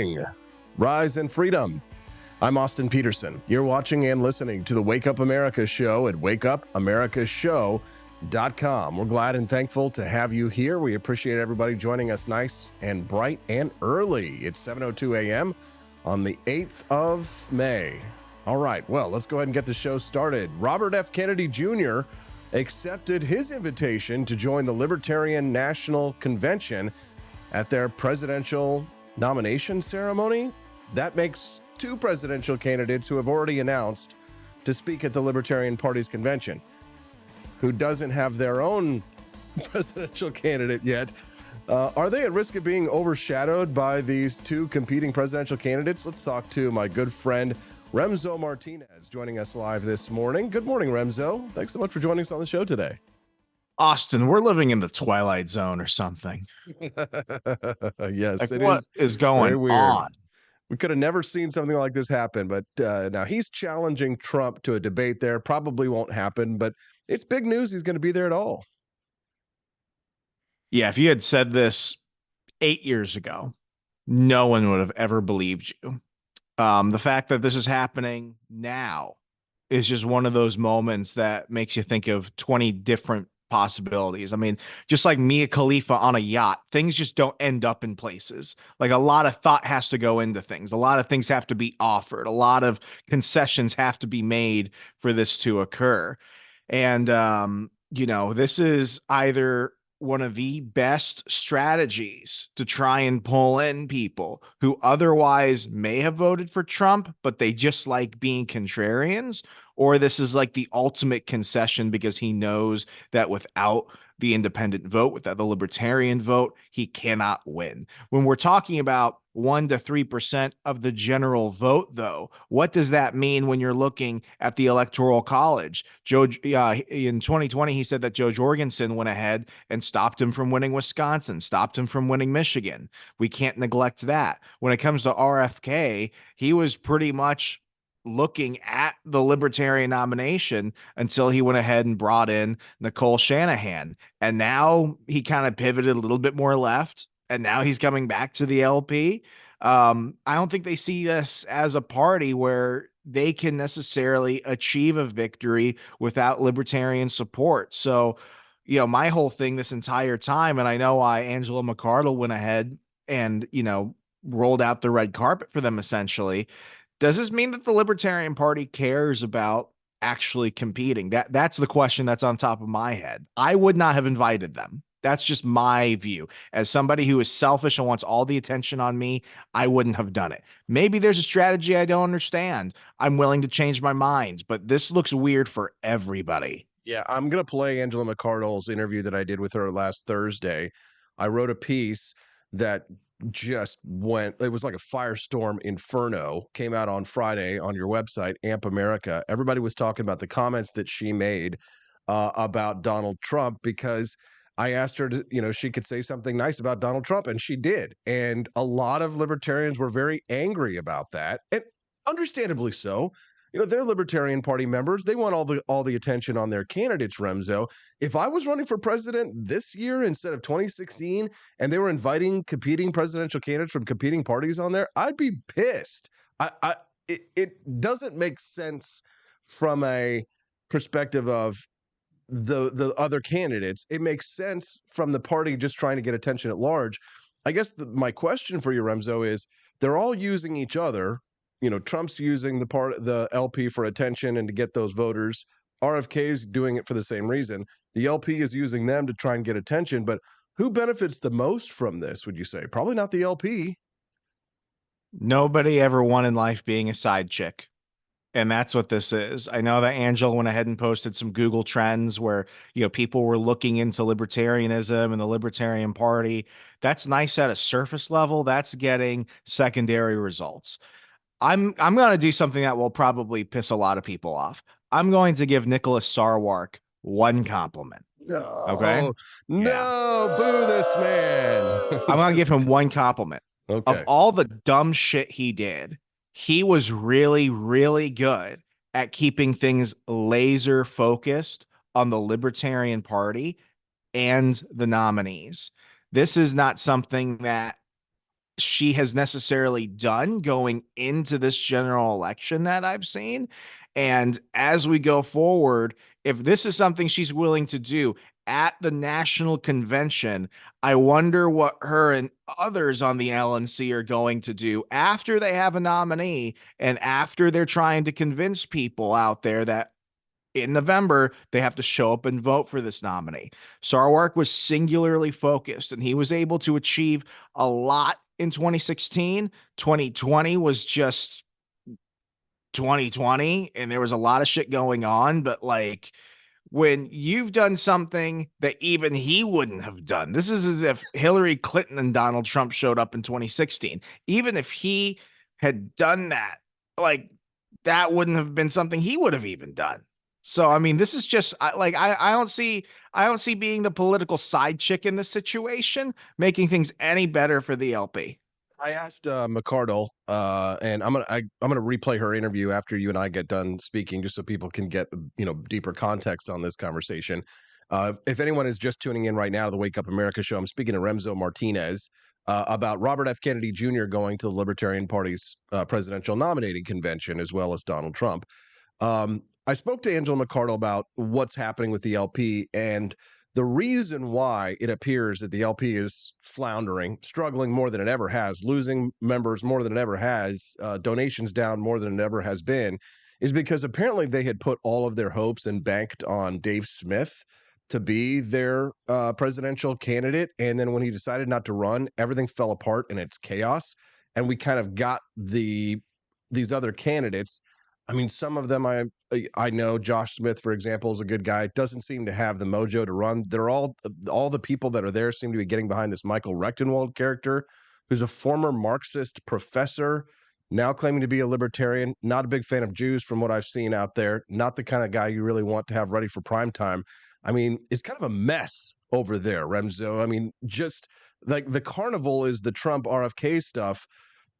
morning. Rise and freedom. I'm Austin Peterson. You're watching and listening to the Wake Up America show at wakeupAmericaShow.com. We're glad and thankful to have you here. We appreciate everybody joining us nice and bright and early. It's 7:02 a.m. on the 8th of May. All right, well, let's go ahead and get the show started. Robert F. Kennedy Jr. accepted his invitation to join the Libertarian National Convention at their presidential nomination ceremony. That makes two presidential candidates who have already announced to speak at the Libertarian Party's convention. Who doesn't have their own presidential candidate yet? Are they at risk of being overshadowed by these two competing presidential candidates? Let's talk to my good friend Remzo Martinez, joining us live this morning. Good morning, Remzo. Thanks so much for joining us on the show today. Austin, we're living in the Twilight Zone or something. Yes, like, it what is going on? We could have never seen something like this happen, but now he's challenging Trump to a debate there. Probably won't happen, but it's big news he's going to be there at all. Yeah, if you had said this 8 years ago, no one would have ever believed you. The fact that this is happening now is just one of those moments that makes you think of 20 different possibilities. I mean, just like Mia Khalifa on a yacht, things just don't end up in places. Like, a lot of thought has to go into things. A lot of things have to be offered. A lot of concessions have to be made for this to occur. And, this is either one of the best strategies to try and pull in people who otherwise may have voted for Trump, but they just like being contrarians, or this is like the ultimate concession because he knows that without the independent vote, without the libertarian vote, he cannot win. When we're talking about 1 to 3% of the general vote, though, what does that mean when you're looking at the Electoral College? In 2020, he said that Joe Jorgensen went ahead and stopped him from winning Wisconsin, stopped him from winning Michigan. We can't neglect that. When it comes to RFK, he was pretty much looking at the Libertarian nomination until he went ahead and brought in Nicole Shanahan. And now he kind of pivoted a little bit more left, and now he's coming back to the LP. I don't think they see this as a party where they can necessarily achieve a victory without libertarian support. So, my whole thing this entire time, and I know why Angela McArdle went ahead and, rolled out the red carpet for them essentially. Does this mean that the Libertarian Party cares about actually competing? That's the question that's on top of my head. I would not have invited them. That's just my view. As somebody who is selfish and wants all the attention on me, I wouldn't have done it. Maybe there's a strategy I don't understand. I'm willing to change my mind, but this looks weird for everybody. Yeah, I'm going to play Angela McArdle's interview that I did with her last Thursday. I wrote a piece that just went, it was like a firestorm inferno, came out on Friday on your website, AMP America. Everybody was talking about the comments that she made about Donald Trump, because I asked her to, she could say something nice about Donald Trump, and she did. And a lot of libertarians were very angry about that, and understandably so. They're Libertarian Party members. They want all the attention on their candidates, Remzo. If I was running for president this year instead of 2016, and they were inviting competing presidential candidates from competing parties on there, I'd be pissed. It doesn't make sense from a perspective of the other candidates. It makes sense from the party just trying to get attention at large. I guess my question for you, Remzo, is they're all using each other. Trump's using the LP for attention and to get those voters. RFK's doing it for the same reason. The LP is using them to try and get attention. But who benefits the most from this, would you say? Probably not the LP. Nobody ever won in life being a side chick. And that's what this is. I know that Angela went ahead and posted some Google trends where, people were looking into libertarianism and the Libertarian Party. That's nice at a surface level. That's getting secondary results. I'm going to do something that will probably piss a lot of people off. I'm going to give Nicholas Sarwark one compliment. No, okay? No, boo this man. I'm going to give him one compliment. Okay. Of all the dumb shit he did, he was really, really good at keeping things laser focused on the Libertarian Party and the nominees. This is not something that she has necessarily done going into this general election that I've seen. And as we go forward, if this is something she's willing to do at the national convention, I wonder what her and others on the LNC are going to do after they have a nominee and after they're trying to convince people out there that in November, they have to show up and vote for this nominee. Sarwark was singularly focused and he was able to achieve a lot in 2016. 2020 was just 2020 and there was a lot of shit going on, but like when you've done something that even he wouldn't have done, this is as if Hillary Clinton and Donald Trump showed up in 2016. Even if he had done that, like that wouldn't have been something he would have even done. So I mean, this is just I don't see being the political side chick in this situation making things any better for the LP. I asked McCardle, and I'm gonna replay her interview after you and I get done speaking, just so people can get deeper context on this conversation. If anyone is just tuning in right now to the Wake Up America show, I'm speaking to Remzo Martinez about Robert F. Kennedy Jr. going to the Libertarian Party's presidential nominating convention, as well as Donald Trump. I spoke to Angela McCardle about what's happening with the LP and the reason why it appears that the LP is floundering, struggling more than it ever has, losing members more than it ever has, donations down more than it ever has been, is because apparently they had put all of their hopes and banked on Dave Smith to be their presidential candidate. And then when he decided not to run, everything fell apart and it's chaos. And we kind of got these other candidates. I mean, some of them I know Josh Smith, for example, is a good guy. Doesn't seem to have the mojo to run. They're all the people that are there seem to be getting behind this Michael Rechtenwald character, who's a former Marxist professor, now claiming to be a libertarian. Not a big fan of Jews from what I've seen out there. Not the kind of guy you really want to have ready for prime time. I mean, it's kind of a mess over there, Remzo. I mean, just like the carnival is the Trump RFK stuff,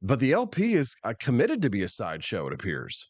but the LP is committed to be a sideshow, it appears.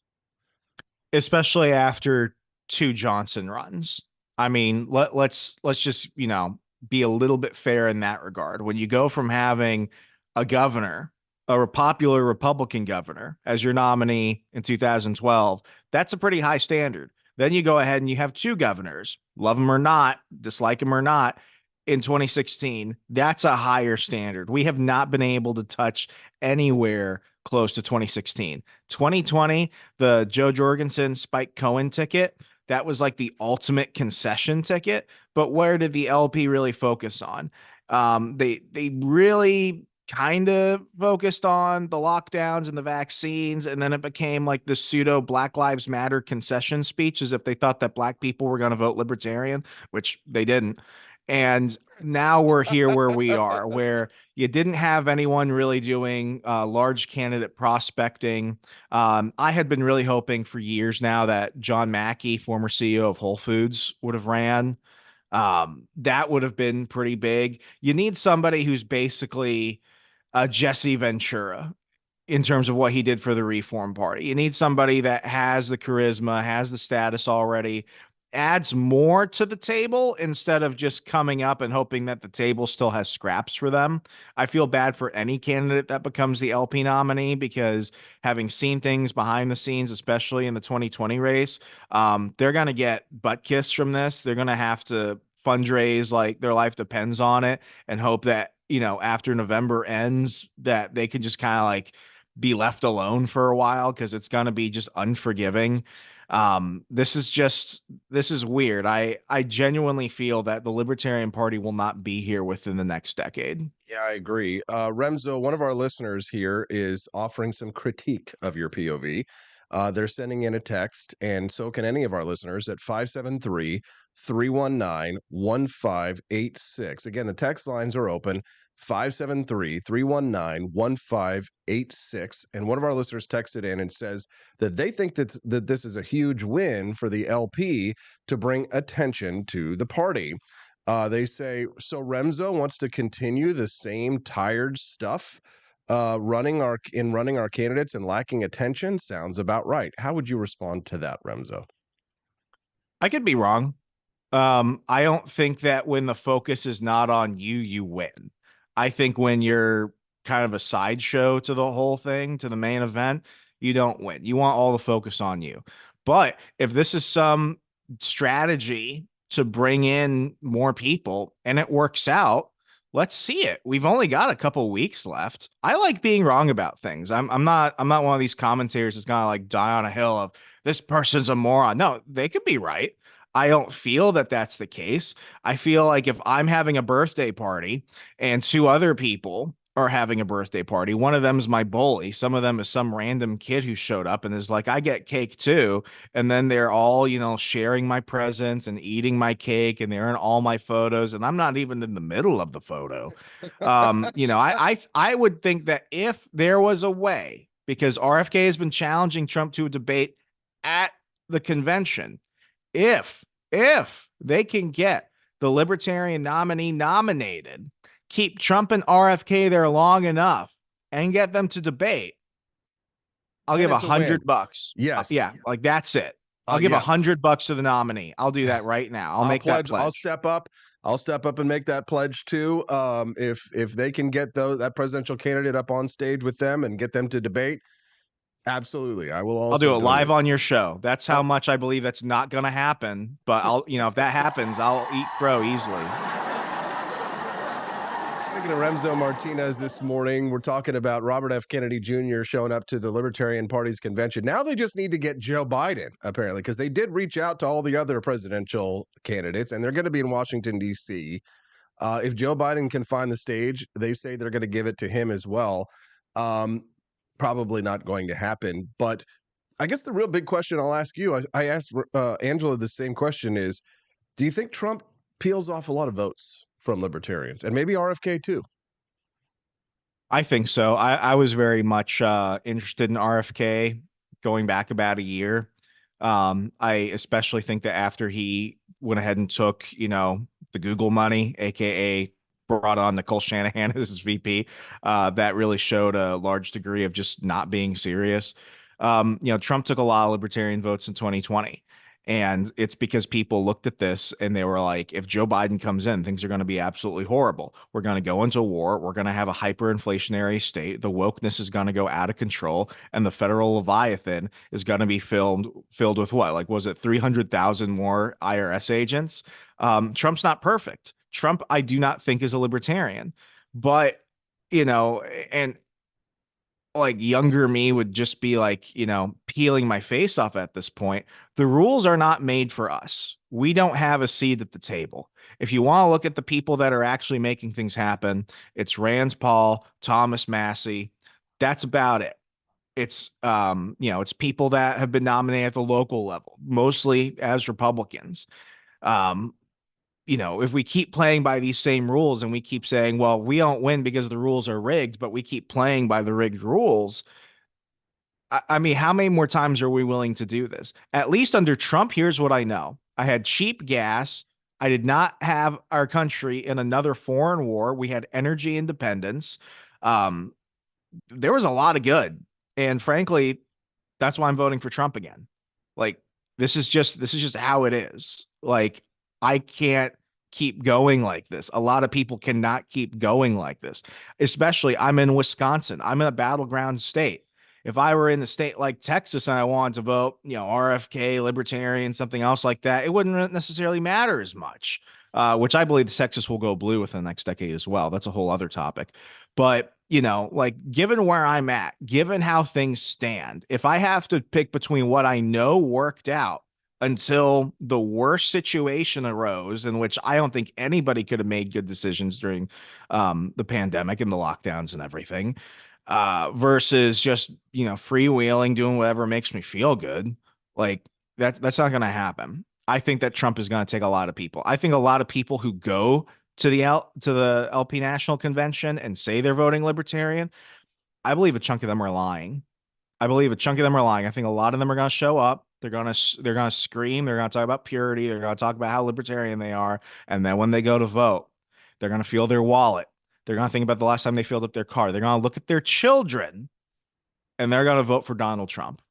Especially after two Johnson runs. I mean, let's just, be a little bit fair in that regard. When you go from having a governor, a popular Republican governor as your nominee in 2012, that's a pretty high standard. Then you go ahead and you have two governors, love them or not, dislike them or not, in 2016. That's a higher standard. We have not been able to touch anywhere close to 2016. 2020, the Joe Jorgensen Spike Cohen ticket, that was like the ultimate concession ticket. But where did the LP really focus on? They really kind of focused on the lockdowns and the vaccines, and then it became like the pseudo Black Lives Matter concession speech, as if they thought that black people were going to vote libertarian, which they didn't. And now we're here where we are, where you didn't have anyone really doing large candidate prospecting. I had been really hoping for years now that John Mackey, former CEO of Whole Foods, would have ran. That would have been pretty big. You need somebody who's basically Jesse Ventura in terms of what he did for the Reform Party. You need somebody that has the charisma, has the status already, adds more to the table instead of just coming up and hoping that the table still has scraps for them. I feel bad for any candidate that becomes the LP nominee because having seen things behind the scenes, especially in the 2020 race, they're going to get butt kissed from this. They're going to have to fundraise like their life depends on it and hope that, after November ends, that they can just kind of like be left alone for a while because it's going to be just unforgiving. This is weird. I genuinely feel that the Libertarian Party will not be here within the next decade. Yeah, I agree. Remzo, one of our listeners here is offering some critique of your POV. They're sending in a text, and so can any of our listeners at 573-319-1586. Again, the text lines are open, 573-319-1586. And one of our listeners texted in and says that they think that this is a huge win for the LP to bring attention to the party. They say, so Remzo wants to continue the same tired stuff, running our candidates and lacking attention. Sounds about right. How would you respond to that, Remzo? I could be wrong. I don't think that when the focus is not on you, you win. I think when you're kind of a sideshow to the whole thing, to the main event, you don't win. You want all the focus on you. But if this is some strategy to bring in more people and it works out, let's see it. We've only got a couple weeks left. I like being wrong about things. I'm not one of these commentators that's gonna like die on a hill of this person's a moron. No, they could be right. I don't feel that that's the case. I feel like if I'm having a birthday party and two other people are having a birthday party, one of them is my bully, some of them is some random kid who showed up and is like, I get cake too. And then they're all, sharing my presents and eating my cake and they're in all my photos. And I'm not even in the middle of the photo. I would think that if there was a way, because RFK has been challenging Trump to a debate at the convention, if they can get the Libertarian nominee nominated, keep Trump and RFK there long enough, and get them to debate, I'll Then give it's a win. $100. Yes. Yeah, like that's it. I'll give $100 to the nominee. I'll do that right now. I'll make that pledge. I'll step up. I'll step up and make that pledge too. If they can get that presidential candidate up on stage with them and get them to debate, absolutely. I will also I'll do it live donate. on your show. That's how much I believe that's not going to happen. But if that happens, I'll eat crow easily. Speaking of Remzo Martinez this morning, we're talking about Robert F. Kennedy Jr. showing up to the Libertarian Party's convention. Now they just need to get Joe Biden, apparently, because they did reach out to all the other presidential candidates, and they're going to be in Washington, D.C. If Joe Biden can find the stage, they say they're going to give it to him as well. Probably not going to happen. But I guess the real big question I'll ask you, I asked Angela the same question is, do you think Trump peels off a lot of votes from libertarians and maybe RFK too? I think so. I was very much interested in RFK going back about a year. I especially think that after he went ahead and took, the Google money, aka brought on Nicole Shanahan as his VP, that really showed a large degree of just not being serious. Trump took a lot of libertarian votes in 2020. And it's because people looked at this and they were like, if Joe Biden comes in, things are going to be absolutely horrible. We're going to go into war. We're going to have a hyperinflationary state. The wokeness is going to go out of control. And the federal Leviathan is going to be filled with what? Like, was it 300,000 more IRS agents? Trump's not perfect. Trump, I do not think, is a libertarian. But, and like younger me would just be like, peeling my face off at this point. The rules are not made for us. We don't have a seat at the table. If you want to look at the people that are actually making things happen, it's Rand Paul, Thomas Massey. That's about it. It's it's people that have been nominated at the local level, mostly as Republicans. If we keep playing by these same rules and we keep saying, well, we don't win because the rules are rigged, but we keep playing by the rigged rules. I mean, how many more times are we willing to do this? At least under Trump, here's what I know. I had cheap gas. I did not have our country in another foreign war. We had energy independence. There was a lot of good. And frankly, that's why I'm voting for Trump again. Like, this is just how it is. Like, I can't keep going like this. A lot of people cannot keep going like this, especially I'm in Wisconsin. I'm in a battleground state. If I were in a state like Texas and I wanted to vote, RFK, Libertarian, something else like that, it wouldn't necessarily matter as much, which I believe Texas will go blue within the next decade as well. That's a whole other topic. But, like given where I'm at, given how things stand, if I have to pick between what I know worked out until the worst situation arose, in which I don't think anybody could have made good decisions during the pandemic and the lockdowns and everything, versus just freewheeling, doing whatever makes me feel good. Like that's not going to happen. I think that Trump is going to take a lot of people. I think a lot of people who go to the LP National Convention and say they're voting Libertarian, I believe a chunk of them are lying. I believe a chunk of them are lying. I think a lot of them are going to show up. They're going to scream. They're going to talk about purity. They're going to talk about how libertarian they are. And then when they go to vote, they're going to feel their wallet. They're going to think about the last time they filled up their car. They're going to look at their children and they're going to vote for Donald Trump.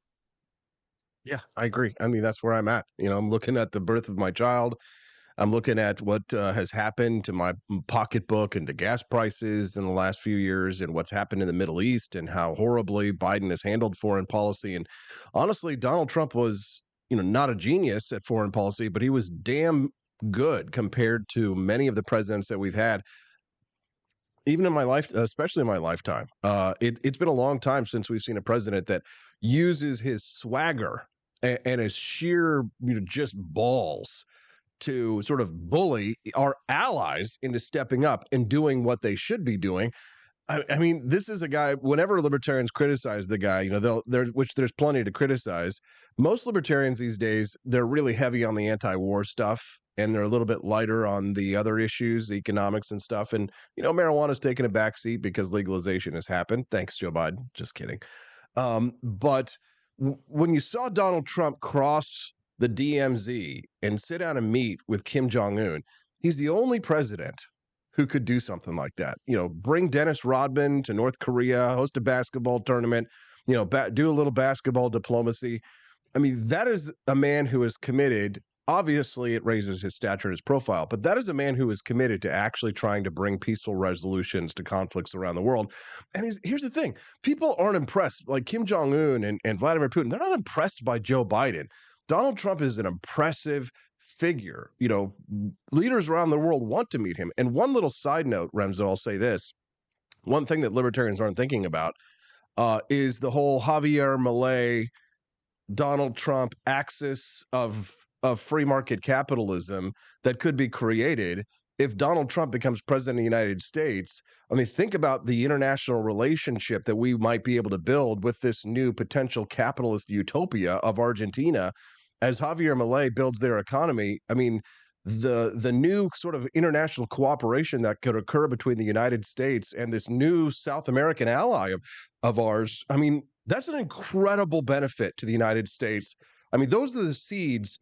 Yeah, I agree. I mean, that's where I'm at. I'm looking at the birth of my child. I'm looking at what has happened to my pocketbook and to gas prices in the last few years, and what's happened in the Middle East, and how horribly Biden has handled foreign policy. And honestly, Donald Trump was, not a genius at foreign policy, but he was damn good compared to many of the presidents that we've had, even in my life, especially in my lifetime. It's been a long time since we've seen a president that uses his swagger and his sheer, just balls to sort of bully our allies into stepping up and doing what they should be doing. I mean, this is a guy. Whenever libertarians criticize the guy, which there's plenty to criticize. Most libertarians these days, they're really heavy on the anti-war stuff, and they're a little bit lighter on the other issues, economics and stuff. And marijuana's taken a backseat because legalization has happened. Thanks, Joe Biden. Just kidding. But when you saw Donald Trump cross the DMZ and sit down and meet with Kim Jong-un, he's the only president who could do something like that. Bring Dennis Rodman to North Korea, host a basketball tournament, do a little basketball diplomacy. I mean, that is a man who is committed. Obviously, it raises his stature and his profile, but that is a man who is committed to actually trying to bring peaceful resolutions to conflicts around the world. And here's the thing. People aren't impressed. Like Kim Jong-un and Vladimir Putin, they're not impressed by Joe Biden. Donald Trump is an impressive figure. Leaders around the world want to meet him. And one little side note, Remzo, I'll say this. One thing that libertarians aren't thinking about is the whole Javier Milei, Donald Trump axis of free market capitalism that could be created if Donald Trump becomes president of the United States. I mean, think about the international relationship that we might be able to build with this new potential capitalist utopia of Argentina as Javier Milei builds their economy. I mean, the new sort of international cooperation that could occur between the United States and this new South American ally of ours. I mean, that's an incredible benefit to the United States. I mean, those are the seeds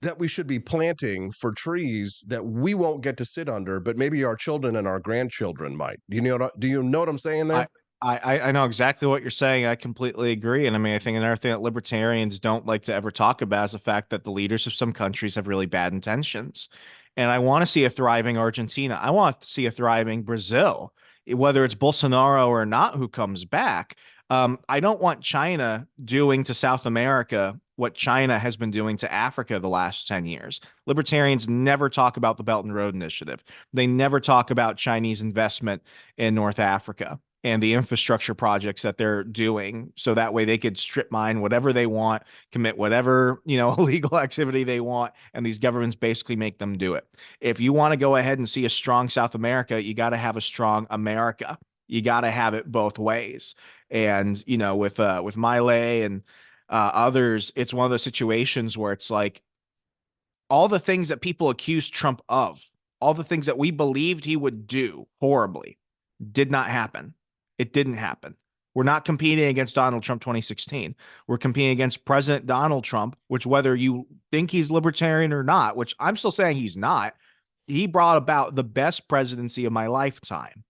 that we should be planting for trees that we won't get to sit under, but maybe our children and our grandchildren might. Do you know what I'm saying there? I know exactly what you're saying. I completely agree. And I mean, I think another thing that libertarians don't like to ever talk about is the fact that the leaders of some countries have really bad intentions. And I want to see a thriving Argentina. I want to see a thriving Brazil, whether it's Bolsonaro or not who comes back. I don't want China doing to South America what China has been doing to Africa the last 10 years. Libertarians never talk about the Belt and Road Initiative. They never talk about Chinese investment in North Africa and the infrastructure projects that they're doing. So that way they could strip mine whatever they want, commit whatever, illegal activity they want. And these governments basically make them do it. If you want to go ahead and see a strong South America, you got to have a strong America. You got to have it both ways. And, with Milei and others, it's one of those situations where it's like all the things that people accused Trump of, all the things that we believed he would do horribly did not happen. It didn't happen. We're not competing against Donald Trump 2016. We're competing against President Donald Trump, which whether you think he's libertarian or not, which I'm still saying he's not, he brought about the best presidency of my lifetime.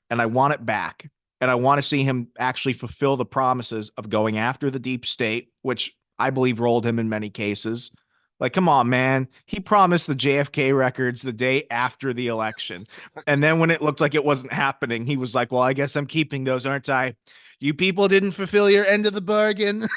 And I want it back. And I want to see him actually fulfill the promises of going after the deep state, which I believe rolled him in many cases. Like, come on, man. He promised the JFK records the day after the election. And then when it looked like it wasn't happening, he was like, well, I guess I'm keeping those, aren't I? You people didn't fulfill your end of the bargain.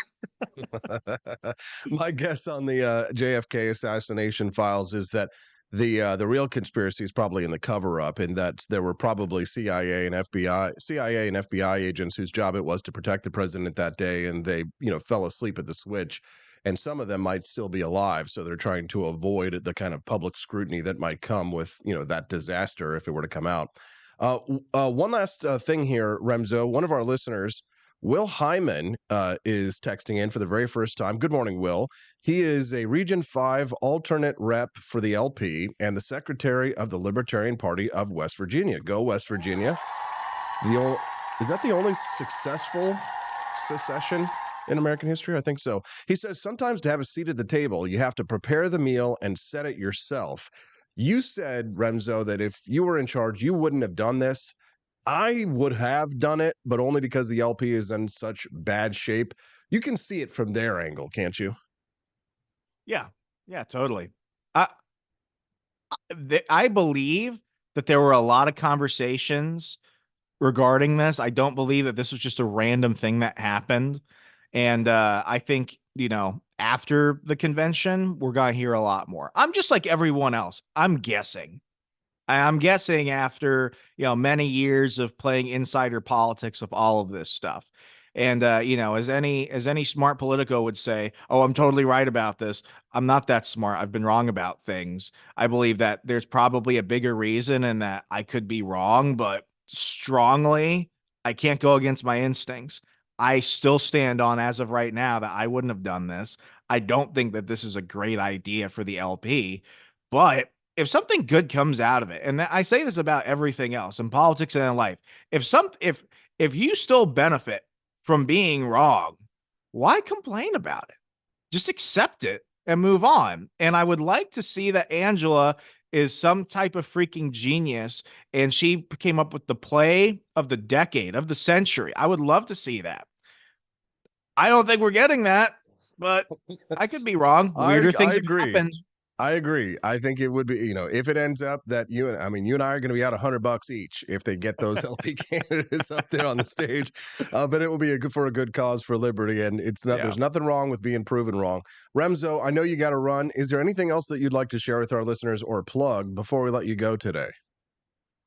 My guess on the JFK assassination files is that the real conspiracy is probably in the cover up, and that there were probably CIA and FBI agents whose job it was to protect the president that day, and they fell asleep at the switch, and some of them might still be alive, so they're trying to avoid the kind of public scrutiny that might come with that disaster if it were to come out. One last thing here, Remzo. One of our listeners, Will Hyman, is texting in for the very first time. Good morning, Will. He is a Region 5 alternate rep for the LP and the secretary of the Libertarian Party of West Virginia. Go West Virginia. Is that the only successful secession in American history? I think so. He says, sometimes to have a seat at the table, you have to prepare the meal and set it yourself. You said, Remzo, that if you were in charge, you wouldn't have done this. I would have done it, but only because the LP is in such bad shape. You can see it from their angle, can't you? Yeah, totally. I believe that there were a lot of conversations regarding this. I don't believe that this was just a random thing that happened. And I think, after the convention, we're going to hear a lot more. I'm just like everyone else. I'm guessing. I'm guessing after, many years of playing insider politics of all of this stuff. And as any smart politico would say, "Oh, I'm totally right about this." I'm not that smart. I've been wrong about things. I believe that there's probably a bigger reason and that I could be wrong, but strongly, I can't go against my instincts. I still stand on, as of right now, that I wouldn't have done this. I don't think that this is a great idea for the LP, but if something good comes out of it, and I say this about everything else in politics and in life, if you still benefit from being wrong, why complain about it? Just accept it and move on. And I would like to see that Angela is some type of freaking genius and she came up with the play of the decade, of the century. I would love to see that. I don't think we're getting that, but I could be wrong. Weirder things have agree. happened. I agree. I think it would be, if it ends up that you and I are going to be out $100 each if they get those LP candidates up there on the stage. But it will be for a good cause for liberty, and there's nothing wrong with being proven wrong. Remzo, I know you got to run. Is there anything else that you'd like to share with our listeners or plug before we let you go today?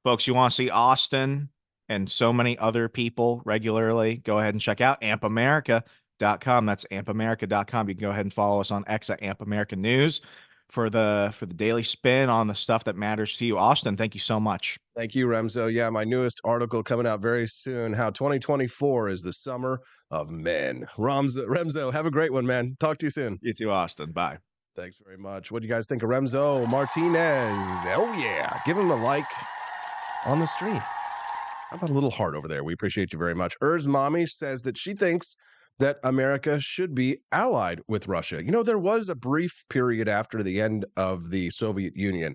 Folks, you want to see Austin and so many other people regularly, go ahead and check out ampamerica.com. That's ampamerica.com. You can go ahead and follow us on X at Amp America News for the daily spin on the stuff that matters to you. Austin, thank you so much. Thank you, Remzo. Yeah, my newest article coming out very soon, how 2024 is the summer of men. Remzo, have a great one, man. Talk to you soon. You too, Austin. Bye. Thanks very much. What do you guys think of Remzo Martinez? Oh, yeah. Give him a like on the stream. How about a little heart over there? We appreciate you very much. Mommy says that she thinks that America should be allied with Russia. There was a brief period after the end of the Soviet Union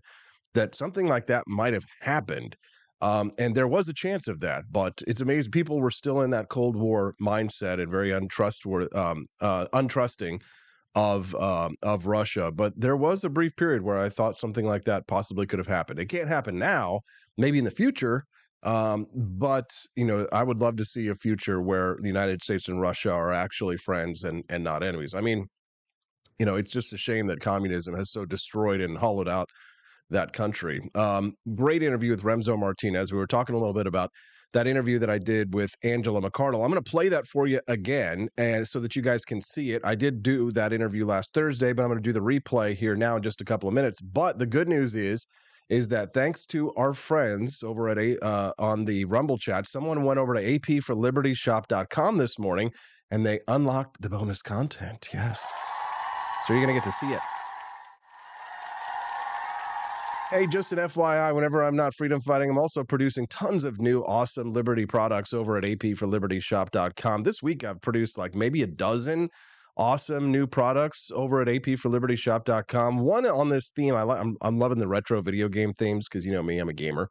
that something like that might have happened. And there was a chance of that, but it's amazing. People were still in that Cold War mindset and very untrusting of Russia. But there was a brief period where I thought something like that possibly could have happened. It can't happen now, maybe in the future. But I would love to see a future where the United States and Russia are actually friends and not enemies. I mean, it's just a shame that communism has so destroyed and hollowed out that country. Great interview with Remzo Martinez. We were talking a little bit about that interview that I did with Angela McArdle. I'm going to play that for you again, and so that you guys can see it. I did do that interview last Thursday, but I'm going to do the replay here now in just a couple of minutes. But the good news is that thanks to our friends over at on the Rumble chat, someone went over to apforlibertyshop.com this morning, and they unlocked the bonus content. Yes. So you're going to get to see it. Hey, just an FYI, whenever I'm not freedom fighting, I'm also producing tons of new awesome Liberty products over at apforlibertyshop.com. This week, I've produced like maybe a dozen awesome new products over at apforlibertyshop.com. One on this theme, I'm loving the retro video game themes because you know me, I'm a gamer.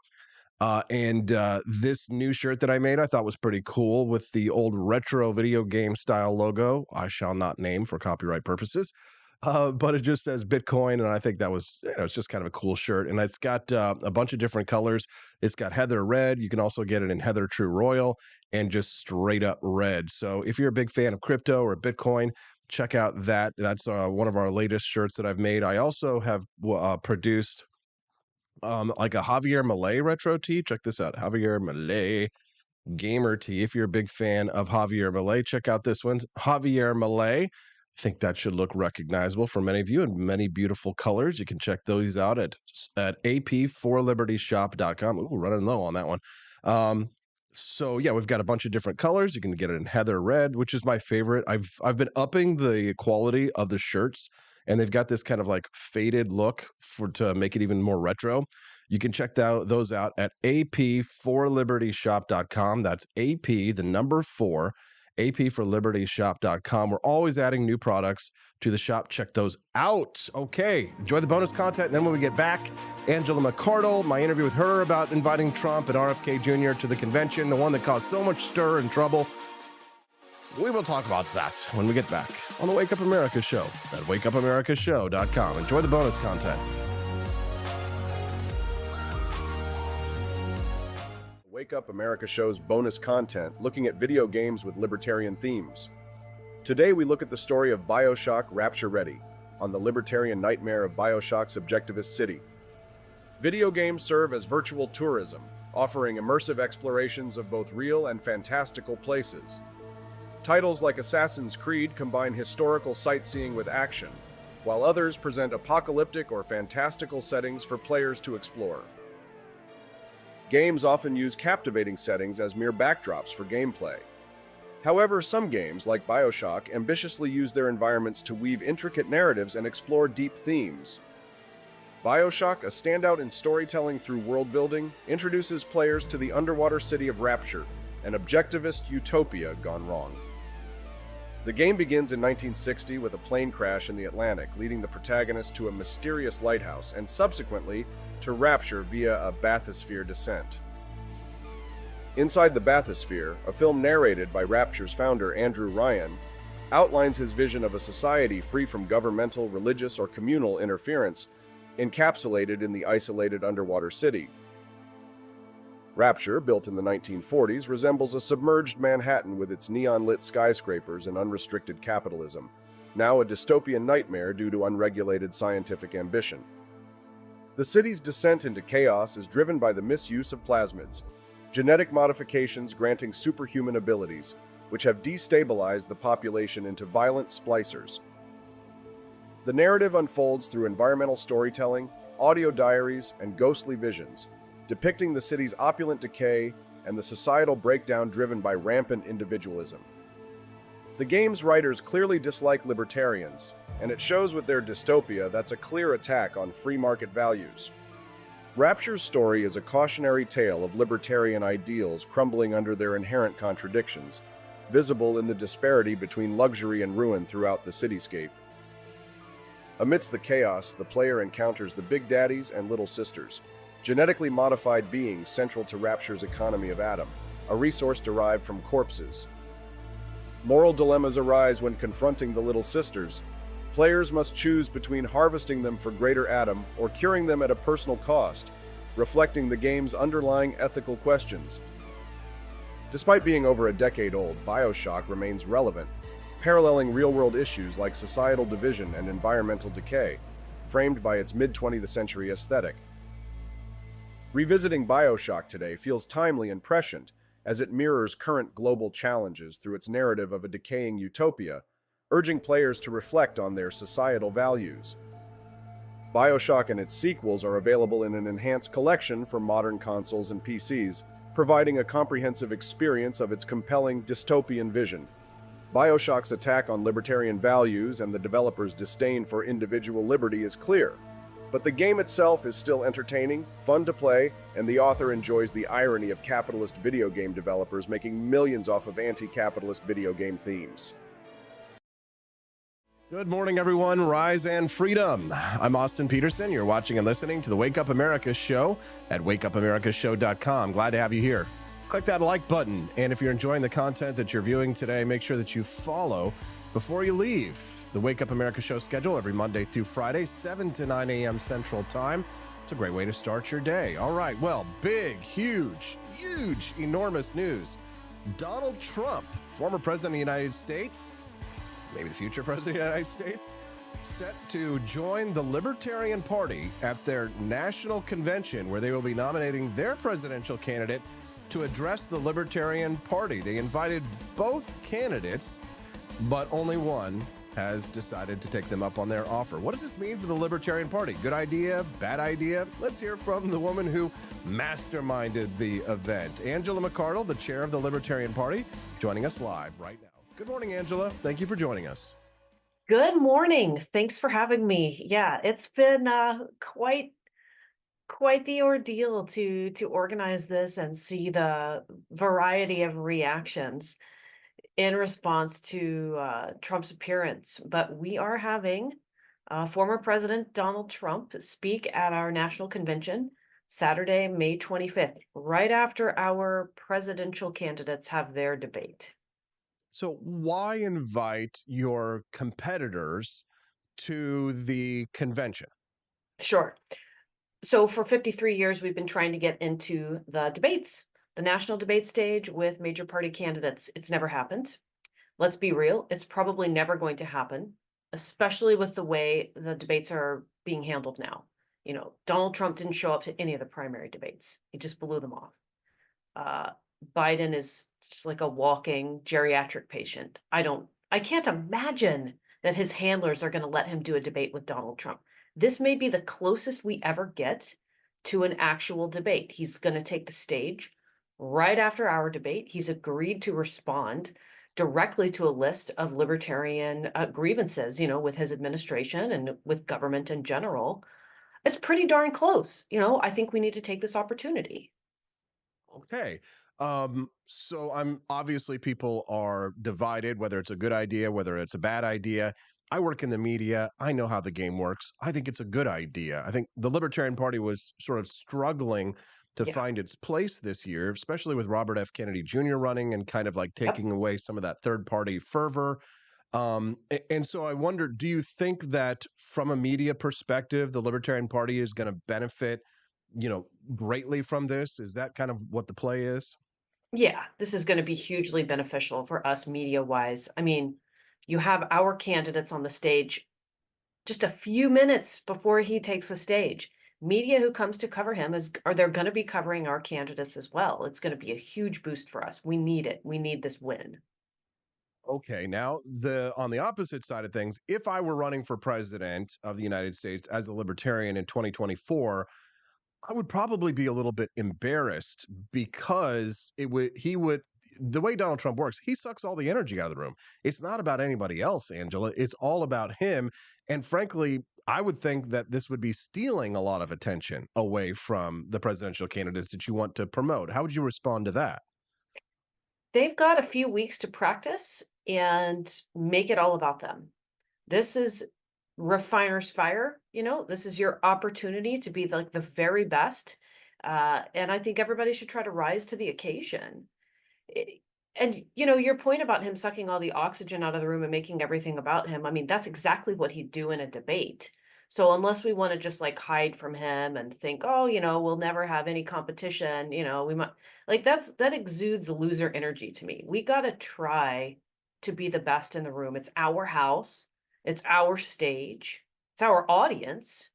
And this new shirt that I made, I thought was pretty cool with the old retro video game style logo. I shall not name for copyright purposes. But it just says Bitcoin, and I think that was, it's just kind of a cool shirt. And it's got a bunch of different colors. It's got heather red. You can also get it in heather true royal and just straight up red. So if you're a big fan of crypto or Bitcoin, check out that. That's one of our latest shirts that I've made. I also have produced like a Javier Milei retro tee. Check this out, Javier Milei gamer tee. If you're a big fan of Javier Milei, check out this one, Javier Milei. I think that should look recognizable for many of you in many beautiful colors. You can check those out at apforlibertyshop.com. Ooh, running low on that one. So yeah, we've got a bunch of different colors. You can get it in heather red, which is my favorite. I've been upping the quality of the shirts, and they've got this kind of like faded look to make it even more retro. You can check those out at apforlibertyshop.com. That's AP, the number 4. apforlibertyshop.com. We're always adding new products to the shop. Check those out. Okay, enjoy the bonus content. And then when we get back, Angela McArdle, my interview with her about inviting Trump and RFK Jr. to the convention, the one that caused so much stir and trouble. We will talk about that when we get back on the Wake Up America Show at wakeupAmericaShow.com. Enjoy the bonus content. Wake Up America show's bonus content looking at video games with libertarian themes. Today we look at the story of BioShock Rapture Ready on the libertarian nightmare of BioShock's objectivist city. Video games serve as virtual tourism, offering immersive explorations of both real and fantastical places. Titles like Assassin's Creed combine historical sightseeing with action, while others present apocalyptic or fantastical settings for players to explore. Games often use captivating settings as mere backdrops for gameplay. However, some games, like BioShock, ambitiously use their environments to weave intricate narratives and explore deep themes. BioShock, a standout in storytelling through world-building, introduces players to the underwater city of Rapture, an objectivist utopia gone wrong. The game begins in 1960 with a plane crash in the Atlantic, leading the protagonist to a mysterious lighthouse and subsequently to Rapture via a bathysphere descent. Inside the bathysphere, a film narrated by Rapture's founder Andrew Ryan outlines his vision of a society free from governmental, religious, or communal interference, encapsulated in the isolated underwater city. Rapture, built in the 1940s, resembles a submerged Manhattan with its neon-lit skyscrapers and unrestricted capitalism, now a dystopian nightmare due to unregulated scientific ambition. The city's descent into chaos is driven by the misuse of plasmids, genetic modifications granting superhuman abilities, which have destabilized the population into violent splicers. The narrative unfolds through environmental storytelling, audio diaries, and ghostly visions, depicting the city's opulent decay and the societal breakdown driven by rampant individualism. The game's writers clearly dislike libertarians, and it shows with their dystopia that's a clear attack on free market values. Rapture's story is a cautionary tale of libertarian ideals crumbling under their inherent contradictions, visible in the disparity between luxury and ruin throughout the cityscape. Amidst the chaos, the player encounters the Big Daddies and Little Sisters, genetically modified beings central to Rapture's economy of Adam, a resource derived from corpses. Moral dilemmas arise when confronting the Little Sisters. Players must choose between harvesting them for greater Adam or curing them at a personal cost, reflecting the game's underlying ethical questions. Despite being over a decade old, BioShock remains relevant, paralleling real-world issues like societal division and environmental decay, framed by its mid-20th century aesthetic. Revisiting BioShock today feels timely and prescient, as it mirrors current global challenges through its narrative of a decaying utopia, urging players to reflect on their societal values. BioShock and its sequels are available in an enhanced collection for modern consoles and PCs, providing a comprehensive experience of its compelling dystopian vision. BioShock's attack on libertarian values and the developer's disdain for individual liberty is clear, but the game itself is still entertaining, fun to play, and the author enjoys the irony of capitalist video game developers making millions off of anti-capitalist video game themes. Good morning, everyone. Rise and freedom. I'm Austin Peterson. You're watching and listening to the Wake Up America show at wakeupAmericaShow.com. Glad to have you here. Click that like button. And if you're enjoying the content that you're viewing today, make sure that you follow before you leave. The Wake Up America show schedule every Monday through Friday, 7 to 9 a.m. Central Time. It's a great way to start your day. All right. Well, big, huge, enormous news. Donald Trump, former president of the United States, maybe the future president of the United States, set to join the Libertarian Party at their national convention, where they will be nominating their presidential candidate to address the Libertarian Party. They invited both candidates, but only one has decided to take them up on their offer. What does this mean for the Libertarian Party? Good idea? Bad idea? Let's hear from the woman who masterminded the event. Angela McArdle, the chair of the Libertarian Party, joining us live right now. Good morning, Angela. Thank you for joining us. Good morning. Thanks for having me. Yeah, it's been quite the ordeal to organize this and see the variety of reactions in response to Trump's appearance. But we are having former President Donald Trump speak at our national convention Saturday, May 25th, right after our presidential candidates have their debate. So why invite your competitors to the convention? Sure. So for 53 years, we've been trying to get into the the national debate stage with major party candidates. It's never happened. Let's be real, it's probably never going to happen, especially with the way the debates are being handled now. You know, Donald Trump didn't show up to any of the primary debates. He just blew them off. Uh, Biden is just like a walking geriatric patient. I can't imagine that his handlers are going to let him do a debate with Donald Trump. This may be the closest we ever get to an actual debate. He's going to take the stage right after our debate. He's agreed to respond directly to a list of libertarian grievances, you know, with his administration and with government in general. It's pretty darn close. You know, I think we need to take this opportunity. Okay. So I'm obviously people are divided, whether it's a good idea, whether it's a bad idea. I work in the media. I know how the game works. I think it's a good idea. I think the Libertarian Party was sort of struggling to Yeah. find its place this year, especially with Robert F. Kennedy Jr. running and kind of like Yep. taking away some of that third party fervor. And so I wonder, do you think that from a media perspective, the Libertarian Party is going to benefit, greatly from this? Is that kind of what the play is? Yeah, this is going to be hugely beneficial for us media wise. I mean, you have our candidates on the stage just a few minutes before he takes the stage. Media who comes to cover him they're going to be covering our candidates as well. It's going to be a huge boost for us. We need it. We need this win. Okay, now the on the opposite side of things, if I were running for president of the United States as a libertarian in 2024, I would probably be a little bit embarrassed because he would the way Donald Trump works, he sucks all the energy out of the room. It's not about anybody else, Angela. It's all about him. And frankly, I would think that this would be stealing a lot of attention away from the presidential candidates that you want to promote. How would you respond to that? They've got a few weeks to practice and make it all about them. This is refiner's fire, you know, this is your opportunity to be like the very best. And I think everybody should try to rise to the occasion. I- And you know, your point about him sucking all the oxygen out of the room and making everything about him, I mean, that's exactly what he'd do in a debate. So unless we want to just like hide from him and think, oh, you know, we'll never have any competition, you know, we might like that exudes loser energy to me. We got to try to be the best in the room. It's our house, it's our stage, it's our audience.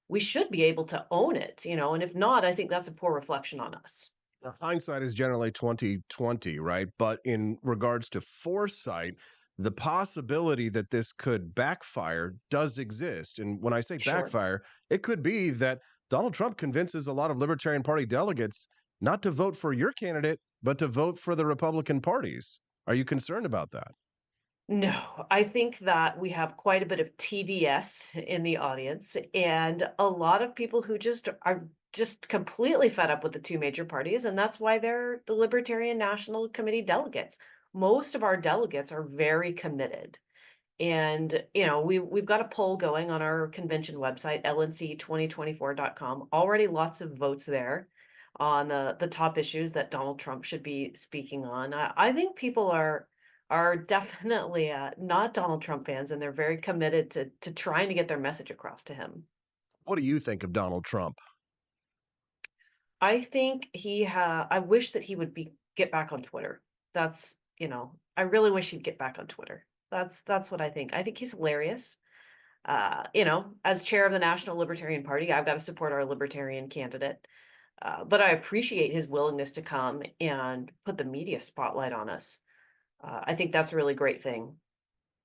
We should be able to own it, you know, and if not, I think that's a poor reflection on us. Now, hindsight is generally 2020, right? But in regards to foresight, the possibility that this could backfire does exist. And when I say Sure. backfire, it could be that Donald Trump convinces a lot of Libertarian Party delegates not to vote for your candidate, but to vote for the Republican parties. Are you concerned about that? No, I think that we have quite a bit of TDS in the audience and a lot of people who just are just completely fed up with the two major parties, and that's why they're the Libertarian National Committee delegates. Most of our delegates are very committed. And you know, we've got a poll going on our convention website, lnc2024.com. Already lots of votes there on the top issues that Donald Trump should be speaking on. I think people are definitely not Donald Trump fans, and they're very committed to trying to get their message across to him. What do you think of Donald Trump? I think I wish that he would get back on Twitter. That's, you know, I really wish he'd get back on Twitter. That's what I think. I think he's hilarious. You know, as chair of the National Libertarian Party, I've got to support our libertarian candidate. But I appreciate his willingness to come and put the media spotlight on us. I think that's a really great thing.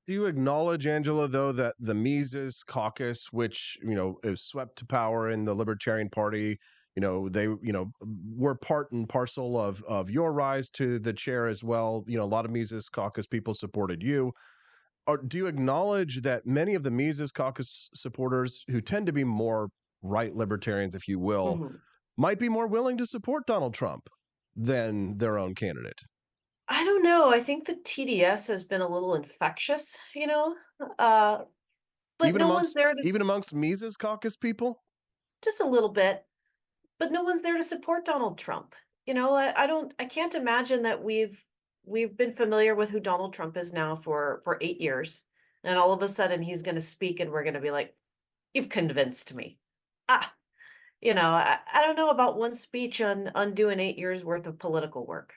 Do you acknowledge, Angela, though, that the Mises caucus, which, is swept to power in the Libertarian Party, they, were part and parcel of your rise to the chair as well. A lot of Mises caucus people supported you. Or do you acknowledge that many of the Mises caucus supporters, who tend to be more right libertarians, if you will, Mhm. might be more willing to support Donald Trump than their own candidate? I don't know. I think the TDS has been a little infectious, you know, uh, but Even no one's amongst there to even amongst Mises caucus people? just a little bit, but no one's there to support Donald Trump. You know, I can't imagine that we've been familiar with who Donald Trump is now for 8 years, and all of a sudden he's going to speak, and we're going to be like, "You've convinced me." Ah, I don't know about one speech on undoing 8 years worth of political work.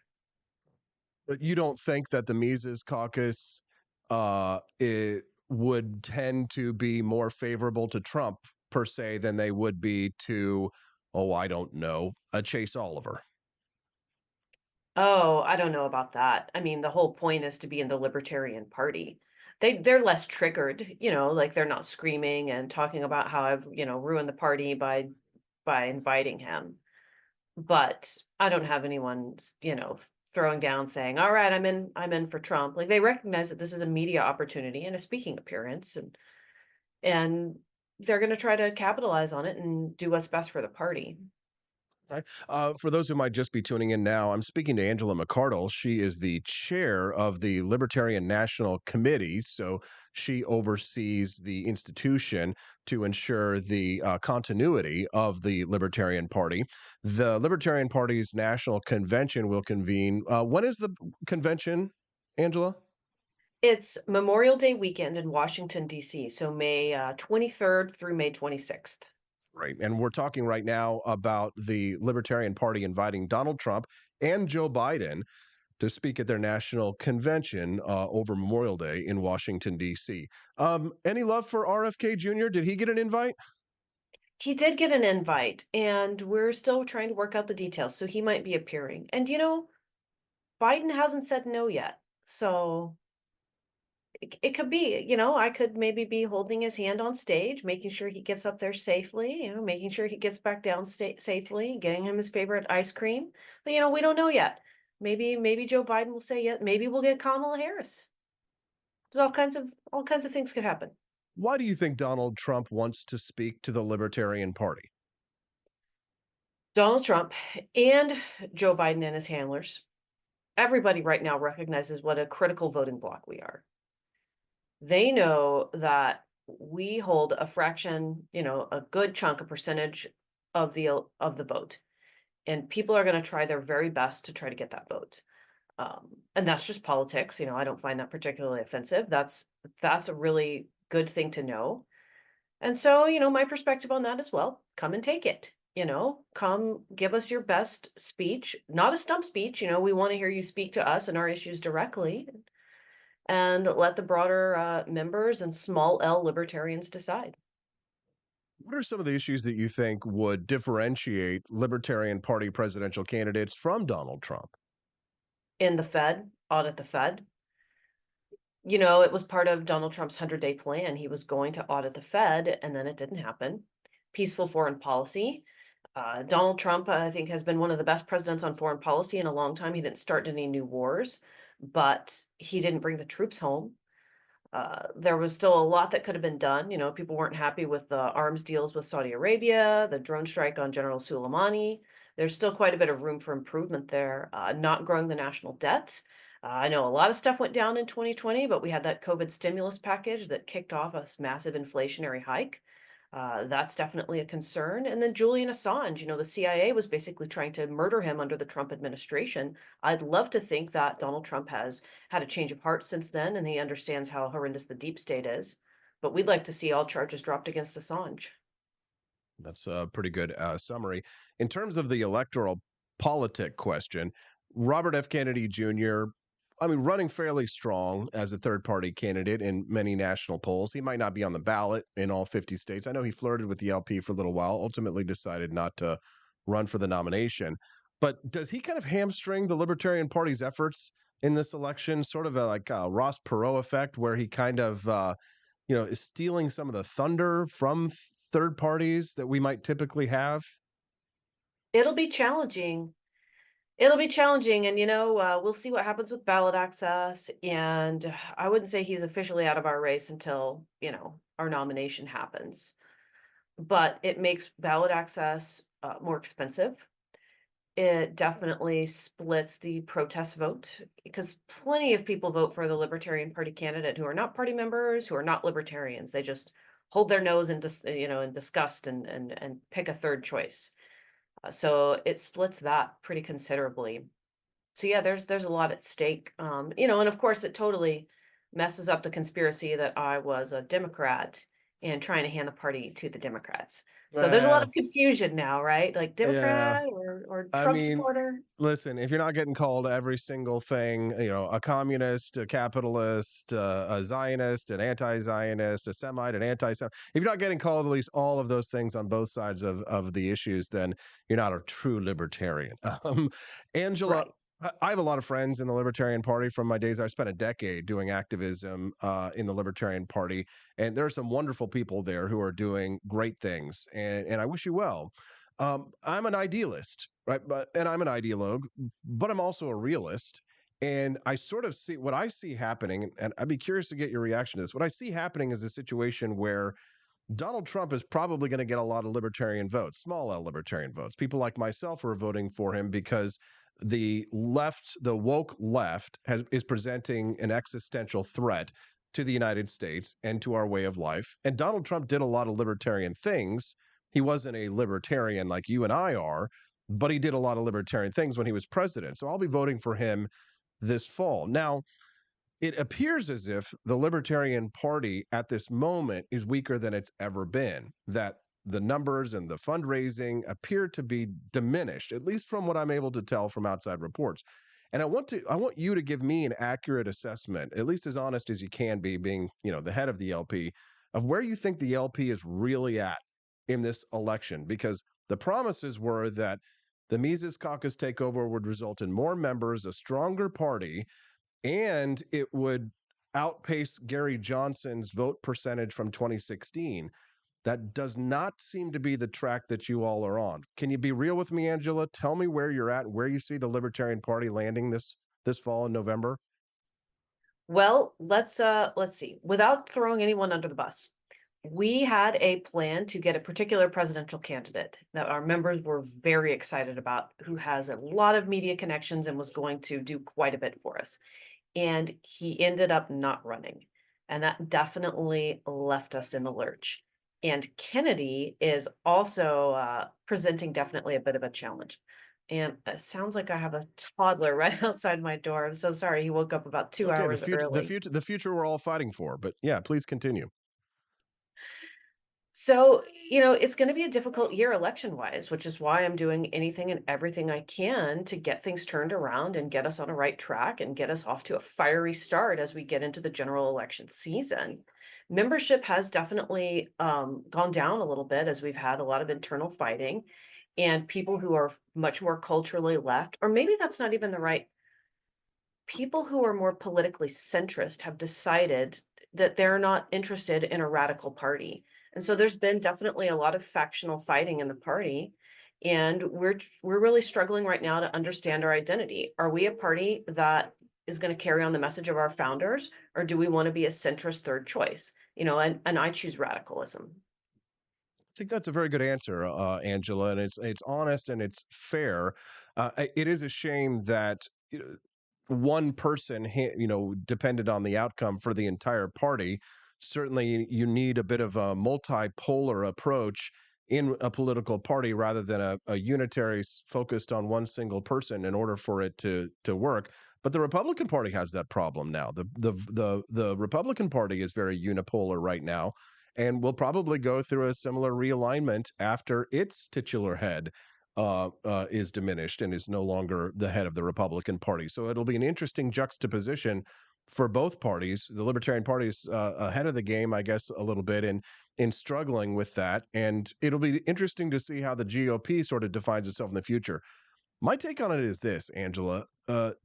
But you don't think that the Mises Caucus it would tend to be more favorable to Trump per se than they would be to, oh, I don't know, a Chase Oliver? Oh, I don't know about that. I mean, the whole point is to be in the Libertarian Party. They're less triggered, like they're not screaming and talking about how I've, ruined the party by inviting him. But I don't have anyone, throwing down saying, "All right, I'm in for Trump." Like they recognize that this is a media opportunity and a speaking appearance, and they're going to try to capitalize on it and do what's best for the party. Right. For those who might just be tuning in now, I'm speaking to Angela McCardle. She is the chair of the Libertarian National Committee. So she oversees the institution to ensure the continuity of the Libertarian Party. The Libertarian Party's national convention will convene. When is the convention, Angela? It's Memorial Day weekend in Washington, D.C., so May 23rd through May 26th. Right. And we're talking right now about the Libertarian Party inviting Donald Trump and Joe Biden to speak at their national convention over Memorial Day in Washington, D.C. Any love for RFK Jr.? Did he get an invite? He did get an invite, and we're still trying to work out the details, so he might be appearing. And Biden hasn't said no yet. So it could be, I could maybe be holding his hand on stage, making sure he gets up there safely, making sure he gets back down safely, getting him his favorite ice cream. But, we don't know yet. Maybe Joe Biden will say yes. Maybe we'll get Kamala Harris. There's all kinds of things could happen. Why do you think Donald Trump wants to speak to the Libertarian Party? Donald Trump and Joe Biden and his handlers, everybody right now recognizes what a critical voting bloc we are. They know that we hold a fraction, a good chunk, a percentage of the vote, and people are going to try their very best to try to get that vote. And that's just politics. I don't find that particularly offensive. That's a really good thing to know. And so, my perspective on that as well, come and take it. Come give us your best speech, not a stump speech. We want to hear you speak to us and our issues directly, and let the broader members and small L libertarians decide. What are some of the issues that you think would differentiate Libertarian Party presidential candidates from Donald Trump? In the Fed, audit the Fed. It was part of Donald Trump's 100-day plan. He was going to audit the Fed, and then it didn't happen. Peaceful foreign policy. Donald Trump, I think, has been one of the best presidents on foreign policy in a long time. He didn't start any new wars, but he didn't bring the troops home. There was still a lot that could have been done. People weren't happy with the arms deals with Saudi Arabia, the drone strike on General Soleimani. There's still quite a bit of room for improvement there. Not growing the national debt. I know a lot of stuff went down in 2020, but we had that COVID stimulus package that kicked off a massive inflationary hike. That's definitely a concern. And then Julian Assange, the CIA was basically trying to murder him under the Trump administration. I'd love to think that Donald Trump has had a change of heart since then, and he understands how horrendous the deep state is. But we'd like to see all charges dropped against Assange. That's a pretty good summary. In terms of the electoral politic question, Robert F. Kennedy Jr., running fairly strong as a third party candidate in many national polls. He might not be on the ballot in all 50 states. I know he flirted with the LP for a little while, ultimately decided not to run for the nomination. But does he kind of hamstring the Libertarian Party's efforts in this election, sort of like a Ross Perot effect, where he kind of, is stealing some of the thunder from third parties that we might typically have? It'll be challenging. It'll be challenging, and we'll see what happens with ballot access. And I wouldn't say he's officially out of our race until our nomination happens. But it makes ballot access more expensive. It definitely splits the protest vote, because plenty of people vote for the Libertarian Party candidate who are not party members, who are not libertarians. They just hold their nose in in disgust and pick a third choice. So it splits that pretty considerably. So yeah, there's a lot at stake. And of course it totally messes up the conspiracy that I was a Democrat and trying to hand the party to the Democrats. So there's a lot of confusion now, right? Like Yeah. Democrat or I Trump mean, supporter. listen, if you're not getting called every single thing, a communist, a capitalist, a Zionist, an anti-Zionist, a Semite, an anti-Semite, if you're not getting called at least all of those things on both sides of the issues, then you're not a true libertarian. That's Angela, right. I have a lot of friends in the Libertarian Party from my days. I spent a decade doing activism in the Libertarian Party, and there are some wonderful people there who are doing great things, and I wish you well. I'm an idealist, right? And I'm an ideologue, but I'm also a realist. And I sort of see what I see happening, and I'd be curious to get your reaction to this. What I see happening is a situation where Donald Trump is probably going to get a lot of libertarian votes, small L libertarian votes. People like myself are voting for him because the left, the woke left, is presenting an existential threat to the United States and to our way of life. And Donald Trump did a lot of libertarian things. He wasn't a libertarian like you and I are, but he did a lot of libertarian things when he was president. So I'll be voting for him this fall. Now, it appears as if the Libertarian Party at this moment is weaker than it's ever been, that the numbers and the fundraising appear to be diminished, at least from what I'm able to tell from outside reports. And I want you to give me an accurate assessment, at least as honest as you can be, being, the head of the LP, of where you think the LP is really at in this election, because the promises were that the Mises Caucus takeover would result in more members, a stronger party, and it would outpace Gary Johnson's vote percentage from 2016. That does not seem to be the track that you all are on. Can you be real with me, Angela? Tell me where you're at and where you see the Libertarian Party landing this fall in November. Well, let's see. Without throwing anyone under the bus, we had a plan to get a particular presidential candidate that our members were very excited about, who has a lot of media connections and was going to do quite a bit for us. And he ended up not running. And that definitely left us in the lurch. And Kennedy is also presenting definitely a bit of a challenge. And it sounds like I have a toddler right outside my door. I'm so sorry. He woke up about It's 2 okay. hours early. The future we're all fighting for. But yeah, please continue. So, it's going to be a difficult year election wise, which is why I'm doing anything and everything I can to get things turned around and get us on a right track and get us off to a fiery start as we get into the general election season. Membership has definitely gone down a little bit as we've had a lot of internal fighting, and people who are much more culturally left, or maybe that's not even the right, people who are more politically centrist have decided that they're not interested in a radical party. And so there's been definitely a lot of factional fighting in the party. And we're really struggling right now to understand our identity. Are we a party that is going to carry on the message of our founders, or do we want to be a centrist third choice? And I choose radicalism. I think that's a very good answer, Angela, and it's honest and it's fair. It is a shame that one person, depended on the outcome for the entire party. Certainly, you need a bit of a multipolar approach in a political party rather than a unitary focused on one single person in order for it to work. But the Republican Party has that problem now. The Republican Party is very unipolar right now, and will probably go through a similar realignment after its titular head is diminished and is no longer the head of the Republican Party. So it'll be an interesting juxtaposition for both parties. The Libertarian Party is ahead of the game, I guess, a little bit in struggling with that. And it'll be interesting to see how the GOP sort of defines itself in the future. My take on it is this, Angela.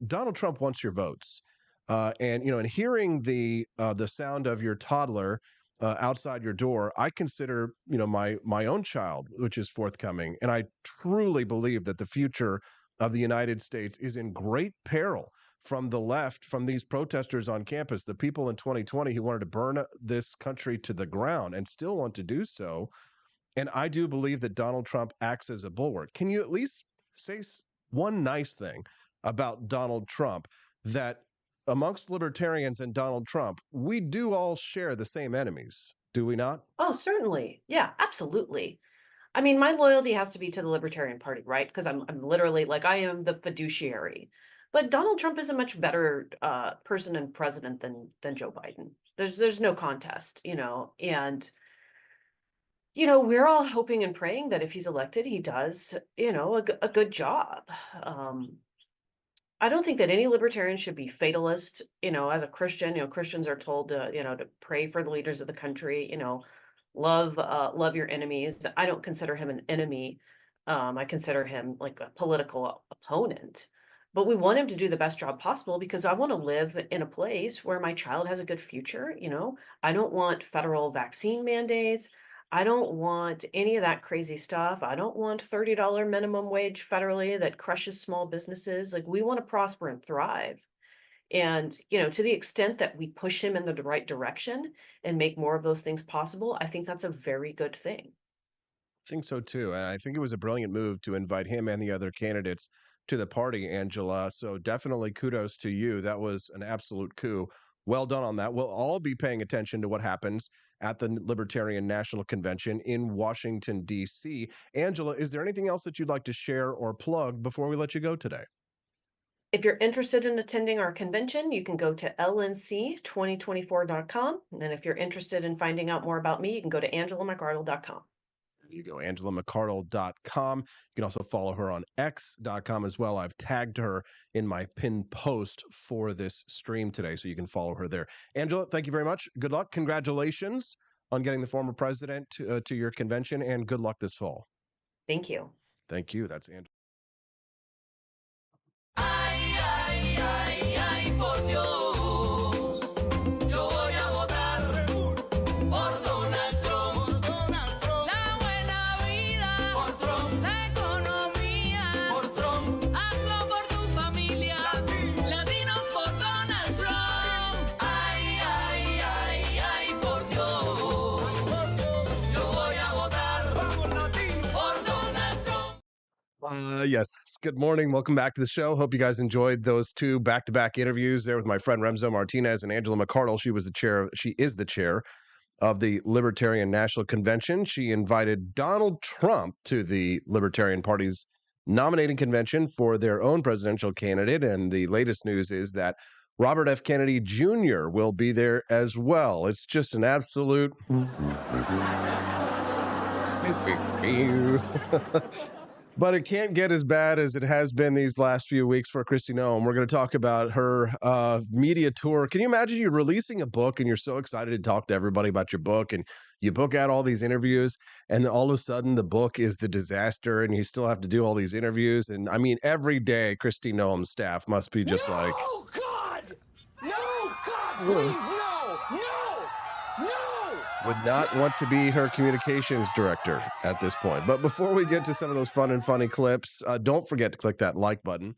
Donald Trump wants your votes. And hearing the sound of your toddler outside your door, I consider, my own child, which is forthcoming. And I truly believe that the future of the United States is in great peril from the left, from these protesters on campus, the people in 2020 who wanted to burn this country to the ground and still want to do so. And I do believe that Donald Trump acts as a bulwark. Can you at least say one nice thing about Donald Trump, that amongst libertarians and Donald Trump, we do all share the same enemies, do we not? Oh, certainly. Yeah, absolutely. I mean, my loyalty has to be to the Libertarian Party, right? Because I'm literally like, I am the fiduciary. But Donald Trump is a much better person and president than Joe Biden. There's no contest, and We're all hoping and praying that if he's elected, he does, a good job. I don't think that any libertarian should be fatalist. As a Christian, Christians are told to pray for the leaders of the country, love your enemies. I don't consider him an enemy. I consider him like a political opponent. But we want him to do the best job possible because I want to live in a place where my child has a good future. I don't want federal vaccine mandates. I don't want any of that crazy stuff. I don't want $30 minimum wage federally that crushes small businesses. Like, we want to prosper and thrive. And, to the extent that we push him in the right direction and make more of those things possible, I think that's a very good thing. I think so too. And I think it was a brilliant move to invite him and the other candidates to the party, Angela. So definitely kudos to you. That was an absolute coup. Well done on that. We'll all be paying attention to what happens at the Libertarian National Convention in Washington, D.C. Angela, is there anything else that you'd like to share or plug before we let you go today? If you're interested in attending our convention, you can go to lnc2024.com. And then if you're interested in finding out more about me, you can go to angelamcardle.com. You go, angelamcardle.com. You can also follow her on x.com as well. I've tagged her in my pinned post for this stream today, so you can follow her there. Angela, thank you very much. Good luck. Congratulations on getting the former president to your convention, and good luck this fall. Thank you. Thank you. That's Angela. Yes. Good morning. Welcome back to the show. Hope you guys enjoyed those two back-to-back interviews there with my friend Remzo Martinez and Angela McArdle. She is the chair of the Libertarian National Convention. She invited Donald Trump to the Libertarian Party's nominating convention for their own presidential candidate. And the latest news is that Robert F. Kennedy Jr. will be there as well. It's just an absolute but it can't get as bad as it has been these last few weeks for Kristi Noem. We're going to talk about her media tour. Can you imagine you're releasing a book and you're so excited to talk to everybody about your book, and you book out all these interviews, and then all of a sudden the book is the disaster and you still have to do all these interviews? And I mean, every day Kristi Noem's staff must be just no, like, God! No, God, please, no! would not want to be her communications director at this point. But before we get to some of those fun and funny clips, don't forget to click that like button.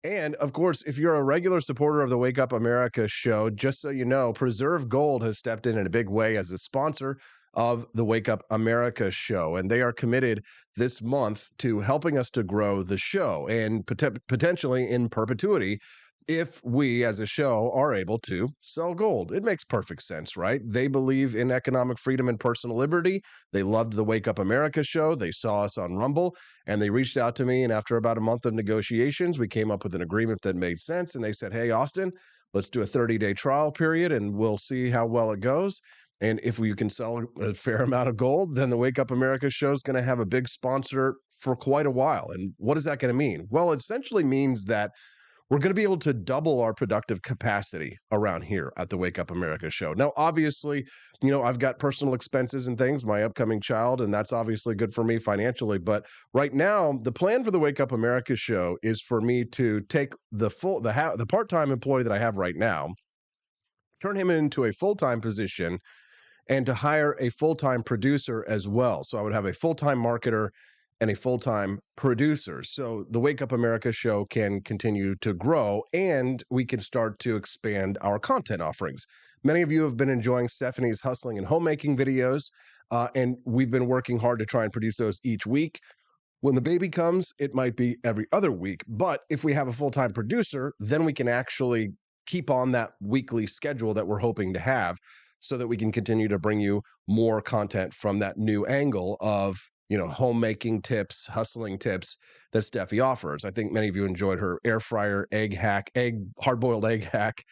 And of course, if you're a regular supporter of the Wake Up America show, just so you know, Preserve Gold has stepped in a big way as a sponsor of the Wake Up America show. And they are committed this month to helping us to grow the show and potentially in perpetuity if we as a show are able to sell gold. It makes perfect sense, right? They believe in economic freedom and personal liberty. They loved the Wake Up America show. They saw us on Rumble, and they reached out to me. And after about a month of negotiations, we came up with an agreement that made sense. And they said, hey, Austin, let's do a 30-day trial period and we'll see how well it goes. And if we can sell a fair amount of gold, then the Wake Up America show is going to have a big sponsor for quite a while. And what is that going to mean? Well, it essentially means that we're going to be able to double our productive capacity around here at the Wake Up America show. Now, obviously, I've got personal expenses and things, my upcoming child, and that's obviously good for me financially. But right now, the plan for the Wake Up America show is for me to take the part-time employee that I have right now, turn him into a full-time position, and to hire a full-time producer as well. So I would have a full-time marketer and a full-time producer. So the Wake Up America show can continue to grow, and we can start to expand our content offerings. Many of you have been enjoying Stephanie's hustling and homemaking videos, and we've been working hard to try and produce those each week. When the baby comes, it might be every other week, but if we have a full-time producer, then we can actually keep on that weekly schedule that we're hoping to have, so that we can continue to bring you more content from that new angle of homemaking tips, hustling tips that Steffi offers. I think many of you enjoyed her air fryer hard-boiled egg hack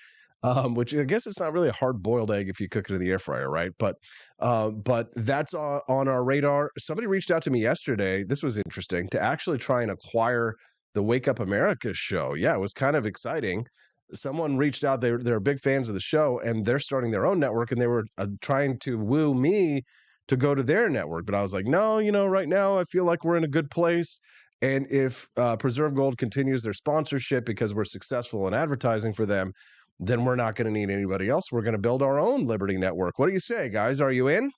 which I guess it's not really a hard-boiled egg if you cook it in the air fryer, right? But that's on our radar. Somebody reached out to me yesterday. This was interesting, to actually try and acquire the Wake Up America show. Yeah, it was kind of exciting. Someone reached out. They're big fans of the show, and they're starting their own network, and they were trying to woo me to go to their network. But I was like, no, right now I feel like we're in a good place. And if Preserve Gold continues their sponsorship because we're successful in advertising for them, then we're not going to need anybody else. We're going to build our own Liberty Network. What do you say, guys? Are you in?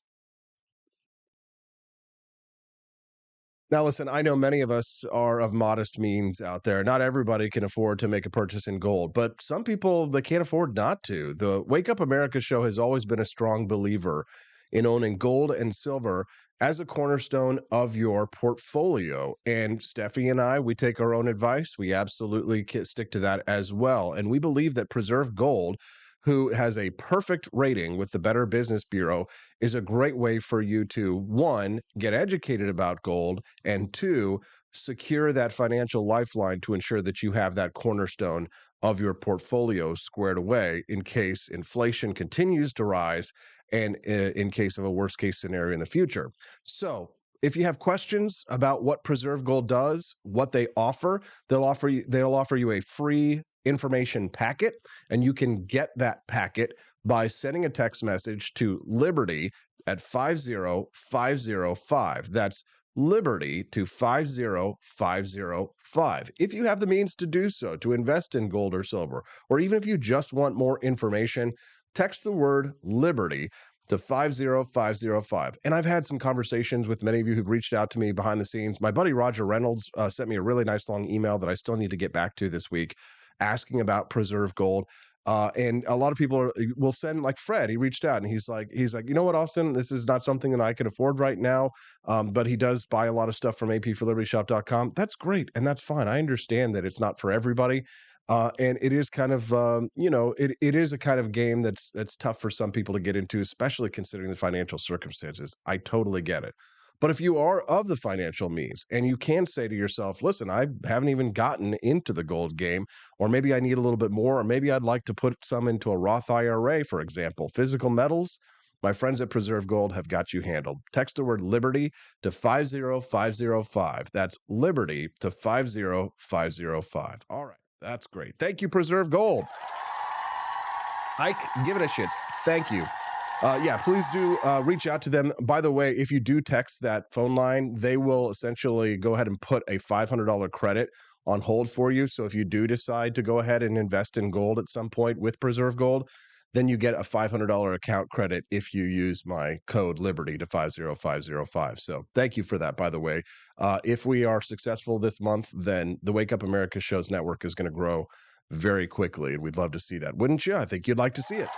Now, listen, I know many of us are of modest means out there. Not everybody can afford to make a purchase in gold, but some people, they can't afford not to. The Wake Up America show has always been a strong believer in owning gold and silver as a cornerstone of your portfolio. And Steffi and I, we take our own advice. We absolutely stick to that as well. And we believe that Preserve Gold, who has a perfect rating with the Better Business Bureau, is a great way for you to, one, get educated about gold, and two, secure that financial lifeline to ensure that you have that cornerstone of your portfolio squared away in case inflation continues to rise and in case of a worst case scenario in the future. So if you have questions about what Preserve Gold does, what they offer, they'll offer you a free information packet, and you can get that packet by sending a text message to Liberty at 50505. That's Liberty to 50505. If you have the means to do so, to invest in gold or silver, or even if you just want more information, text the word Liberty to 50505. And I've had some conversations with many of you who've reached out to me behind the scenes. My buddy Roger Reynolds sent me a really nice long email that I still need to get back to this week, asking about Preserve Gold. And a lot of people will send, like Fred, he reached out and he's like, you know what, Austin, this is not something that I can afford right now. But he does buy a lot of stuff from apforlibertyshop.com. That's great. And that's fine. I understand that it's not for everybody. And it is kind of, it is a kind of game that's tough for some people to get into, especially considering the financial circumstances. I totally get it. But if you are of the financial means and you can say to yourself, listen, I haven't even gotten into the gold game, or maybe I need a little bit more, or maybe I'd like to put some into a Roth IRA, for example, physical metals, my friends at Preserve Gold have got you handled. Text the word Liberty to 50505. That's Liberty to 50505. All right. That's great. Thank you, Preserve Gold. Ike, give it a shits. Thank you. Please do reach out to them. By the way, if you do text that phone line, they will essentially go ahead and put a $500 credit on hold for you. So if you do decide to go ahead and invest in gold at some point with Preserve Gold, then you get a $500 account credit if you use my code Liberty to 50505. So thank you for that, by the way. If we are successful this month, then the Wake Up America Shows network is going to grow very quickly, and we'd love to see that. Wouldn't you? I think you'd like to see it.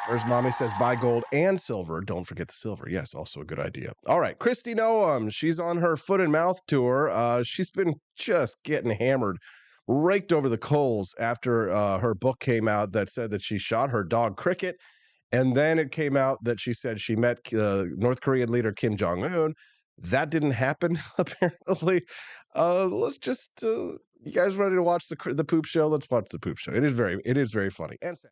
There's Mommy says, buy gold and silver. Don't forget the silver. Yes, also a good idea. All right, Kristi Noem. She's on her foot and mouth tour. She's been just getting hammered, raked over the coals after her book came out that said that she shot her dog Cricket. And then it came out that she said she met North Korean leader Kim Jong-un. That didn't happen, apparently. Let's just, you guys ready to watch the poop show? Let's watch the poop show. It is very funny and sad.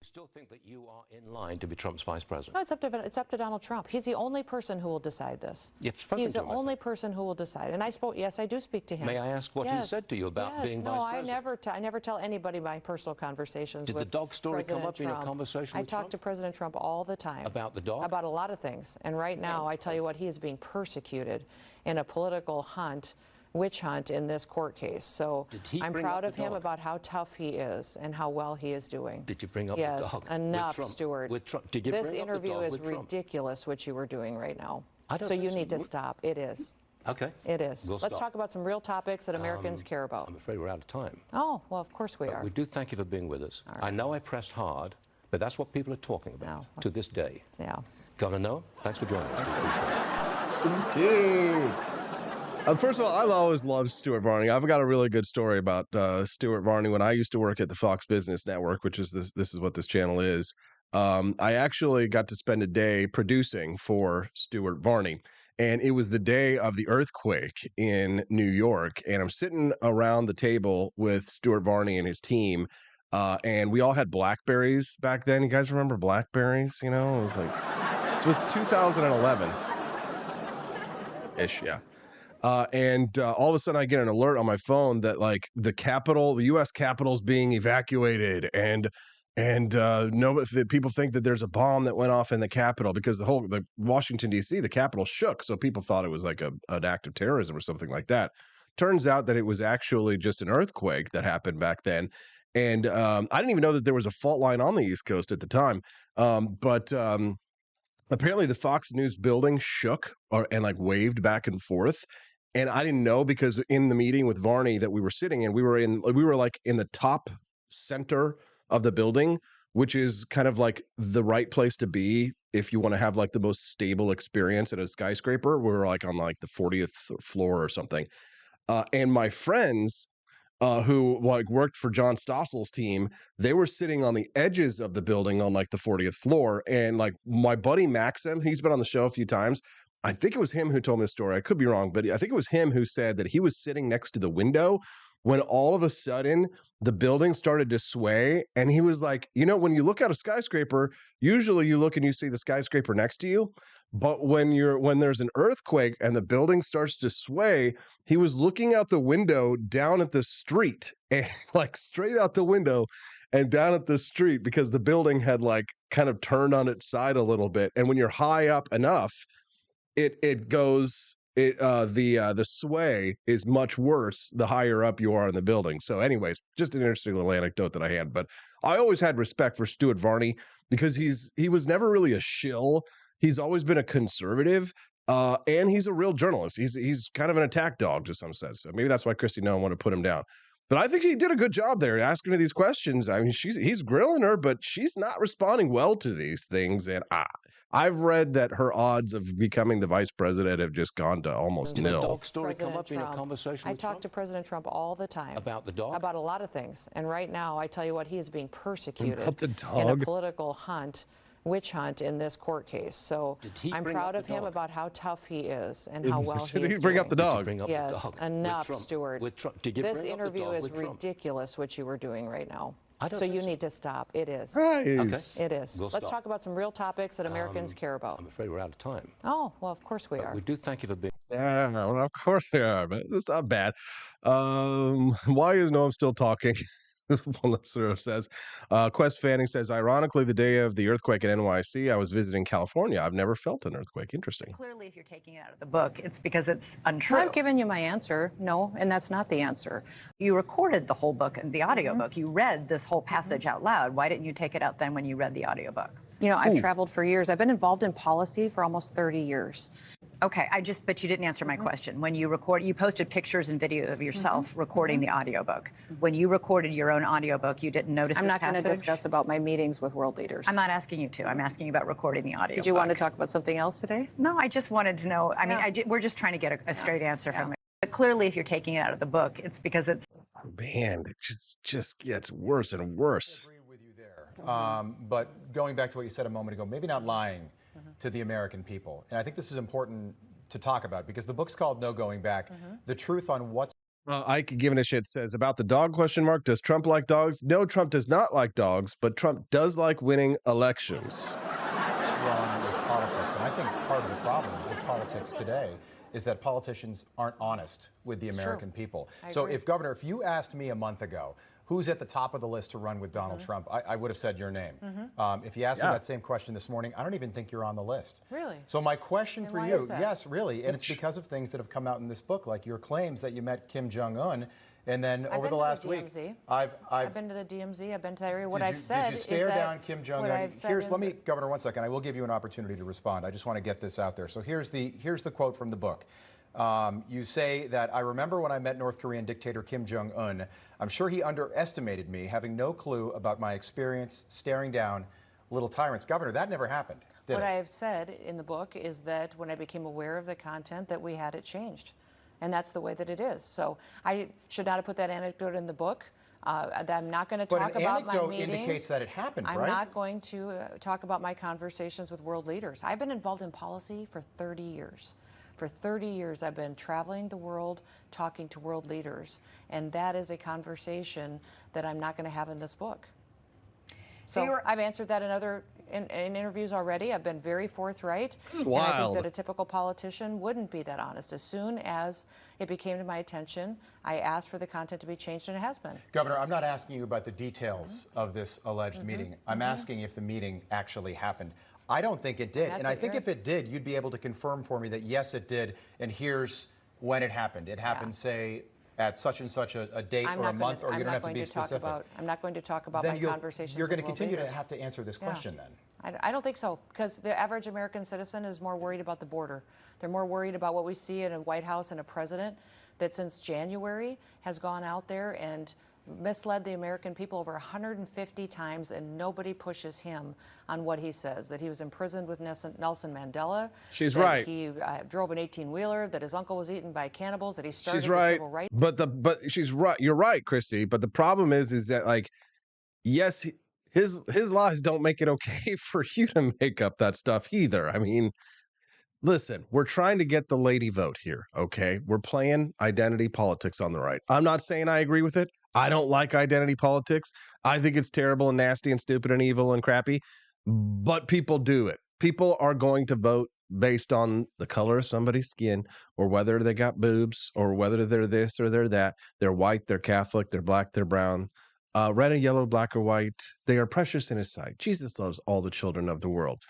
Still think that you are in line to be Trump's vice president? No, it's up to Donald Trump. He's the only person who will decide this. He's the only person who will decide. And yes, I do speak to him. May I ask what he said to you about being vice president? I never tell anybody my personal conversations with Did the dog story come up in your conversation with Trump? I talk to President Trump all the time. About the dog? About a lot of things. And right now, I tell you what, he is being persecuted in a political witch hunt in this court case. So I'm proud of him about how tough he is and how well he is doing. Did you bring up the dog? Yes, enough, Stuart. Did you this interview is ridiculous, what you were doing right now. So you need to stop. It is. Okay. It is. Let's talk about some real topics that Americans care about. I'm afraid we're out of time. Oh, well, of course we are. We do thank you for being with us. Right. I know I pressed hard, but that's what people are talking about to this day. Yeah. Governor Noem, thanks for joining us. We appreciate it. First of all, I always loved Stuart Varney. I've got a really good story about Stuart Varney. When I used to work at the Fox Business Network, which is this is what this channel is, I actually got to spend a day producing for Stuart Varney. and it was the day of the earthquake in New York. And I'm sitting around the table with Stuart Varney and his team, and we all had Blackberries back then. You guys remember Blackberries? You know, it was like, this was 2011 ish, yeah. And all of a sudden I get an alert on my phone that like the U.S. Capitol is being evacuated, and people think that there's a bomb that went off in the Capitol, because the Washington D.C., the Capitol shook, so people thought it was like an act of terrorism or something like that. Turns out that it was actually just an earthquake that happened back then, and I didn't even know that there was a fault line on the East Coast at the time, but apparently the Fox News building shook and like waved back and forth. And I didn't know, because in the meeting with Varney that we were sitting in, we were like in the top center of the building, which is kind of like the right place to be if you want to have like the most stable experience at a skyscraper. We were like on like the 40th floor or something. And my friends who like worked for John Stossel's team, they were sitting on the edges of the building on like the 40th floor. And like my buddy Maxim, he's been on the show a few times. I think it was him who told me the story. I could be wrong, but I think it was him who said that he was sitting next to the window when all of a sudden the building started to sway. And he was like, you know, when you look at a skyscraper, usually you look and you see the skyscraper next to you. But when there's an earthquake and the building starts to sway, he was looking out the window down at the street, and like straight out the window and down at the street, because the building had like kind of turned on its side a little bit. And when you're high up enough, the sway is much worse the higher up you are in the building. So anyways, just an interesting little anecdote that I had. But I always had respect for Stuart Varney, because he was never really a shill. He's always been a conservative, and he's a real journalist. He's kind of an attack dog to some sense. So maybe that's why Kristi Noem wanted to put him down. But I think he did a good job there asking her these questions. I mean, he's grilling her, but she's not responding well to these things. And I've read that her odds of becoming the vice president have just gone to almost Did nil. the dog story President come up in a Trump. conversation I with talk Trump? to President Trump all the time. About the dog? About a lot of things. And right now, I tell you what, he is being persecuted About the in a dog? political witch hunt in this court case. So I'm bring proud up of the him dog? about how tough he is and how well he Did is he bring up the doing. dog? Bring up Yes, the dog. enough, With Trump. Stuart. With Trump. Did you This bring up the interview dog is with Trump? ridiculous, what you were doing right now. I don't So think you so. need to stop. It is. Nice. It is. We'll Let's stop. talk about some real topics that Americans care about. I'm afraid we're out of time. Oh, well, of course we are. We do thank you for being. Yeah, well, of course they are, but it's not bad. Why is Noam still talking? One listener says, Quest Fanning says, ironically, the day of the earthquake in NYC, I was visiting California. I've never felt an earthquake. Interesting. Clearly, if you're taking it out of the book, it's because it's untrue. Well, I've given you my answer. No, and that's not the answer. You recorded the whole book, the audiobook. You read this whole passage out loud. Why didn't you take it out then when you read the audiobook? You know, I've traveled for years. I've been involved in policy for almost 30 years. Okay, but you didn't answer my question. When you posted pictures and video of yourself recording the audiobook. When you recorded your own audiobook, you didn't notice I'm this not going to passage? discuss about my meetings with world leaders. I'm not asking you to. I'm asking you about recording the audiobook. Did you want to talk about something else today? No, I just wanted to know. I mean, we're just trying to get a straight answer from it. But clearly, if you're taking it out of the book, it's because it's... Man, it just gets worse and worse. I agree with you there. But going back to what you said a moment ago, maybe not lying to the American people. And I think this is important to talk about because the book's called No Going Back. The truth on what's Ike Giving a Shit says, about the dog question mark, does Trump like dogs? No, Trump does not like dogs, but Trump does like winning elections. wrong with politics. And I think part of the problem with politics today is that politicians aren't honest with the American people. So if you asked me a month ago, who's at the top of the list to run with Donald Trump, I would have said your name. If you asked me that same question this morning, I don't even think you're on the list. Really? So my question And for why you, is that? yes, really, and it's because of things that have come out in this book, like your claims that you met Kim Jong-un, and then over the last week, I've been to the DMZ. I've been to the area. What I've said did you stare is that down Kim Jong-un? Let me, Governor, 1 second. I will give you an opportunity to respond. I just want to get this out there. So here's the quote from the book. You say that, I remember when I met North Korean dictator Kim Jong-un, I'm sure he underestimated me, having no clue about my experience staring down little tyrants. Governor, that never happened, did What it? I have said in the book is that when I became aware of the content, that we had it changed. And that's the way that it is. So I should not have put that anecdote in the book. I'm not going to talk about my meetings. But an anecdote indicates that it happened, right? I'm not going to talk about my conversations with world leaders. I've been involved in policy for 30 years. For 30 years, I've been traveling the world, talking to world leaders, and that is a conversation that I'm not going to have in this book. So I've answered that in interviews already. I've been very forthright. And I think that a typical politician wouldn't be that honest. As soon as it became to my attention, I asked for the content to be changed, and it has been. Governor, I'm not asking you about the details of this alleged meeting. I'm asking if the meeting actually happened. I don't think it did. And I think if it did, you'd be able to confirm for me that, yes, it did, and here's when it happened. It happened, say, at such and such a date or a month, or you don't have to be specific. I'm not going to talk about my conversations. You're going to continue to have to answer this question then. I don't think so, because the average American citizen is more worried about the border. They're more worried about what we see in a White House and a president that since January has gone out there and misled the American people over 150 times, and nobody pushes him on what he says, that he was imprisoned with Nelson Mandela. She's that right. He drove an 18-wheeler, that his uncle was eaten by cannibals, that he started She's right. the civil rights. But she's right. You're right, Kristi. But the problem is that, like, yes, his laws don't make it okay for you to make up that stuff either. I mean, listen, we're trying to get the lady vote here, okay? We're playing identity politics on the right. I'm not saying I agree with it. I don't like identity politics. I think it's terrible and nasty and stupid and evil and crappy, but people do it. People are going to vote based on the color of somebody's skin, or whether they got boobs, or whether they're this or they're that. They're white, they're Catholic, they're black, they're brown, red or yellow, black or white. They are precious in his sight. Jesus loves all the children of the world.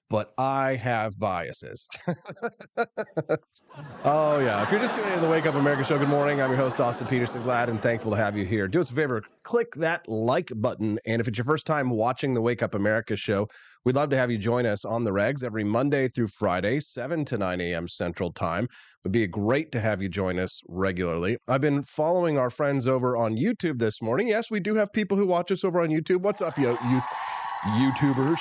But I have biases. Oh, yeah. If you're just tuning in to the Wake Up America show, good morning. I'm your host, Austin Peterson. Glad and thankful to have you here. Do us a favor, click that like button. And if it's your first time watching the Wake Up America show, we'd love to have you join us on the regs every Monday through Friday, 7 to 9 a.m. Central Time. It would be great to have you join us regularly. I've been following our friends over on YouTube this morning. Yes, we do have people who watch us over on YouTube. What's up, you YouTubers?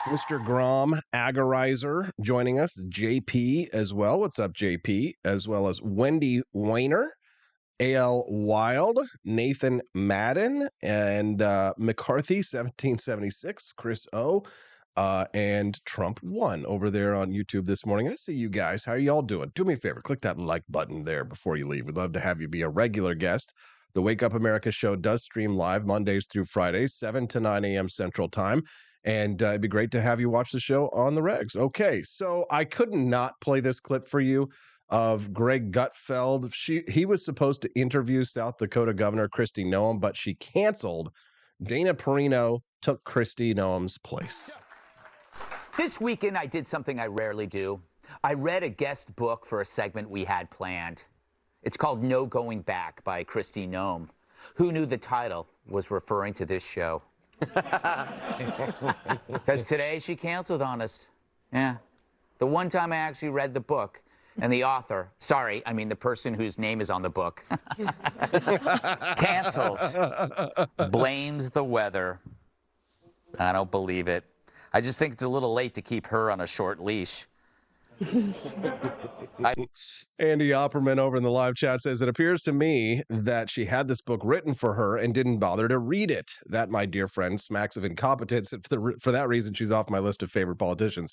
Mr. Grom Agarizer joining us, JP as well. What's up, JP? As well as Wendy Weiner, A.L. Wild, Nathan Madden, and McCarthy 1776, Chris O, and Trump 1 over there on YouTube this morning. I see you guys. How are y'all doing? Do me a favor, click that like button there before you leave. We'd love to have you be a regular guest. The Wake Up America show does stream live Mondays through Fridays, 7 to 9 a.m. Central Time. And it'd be great to have you watch the show on the regs. Okay, so I could not play this clip for you of Greg Gutfeld. He was supposed to interview South Dakota Governor Kristi Noem, but she canceled. Dana Perino took Kristi Noem's place. This weekend, I did something I rarely do. I read a guest book for a segment we had planned. It's called No Going Back by Kristi Noem. Who knew the title was referring to this show? Because today she canceled on us. Yeah. The one time I actually read the book, and the author, sorry, I mean the person whose name is on the book, cancels, blames the weather. I don't believe it. I just think it's a little late to keep her on a short leash. Andy Opperman over in the live chat says, it appears to me that she had this book written for her and didn't bother to read it. That, my dear friend, smacks of incompetence. For that reason, she's off my list of favorite politicians.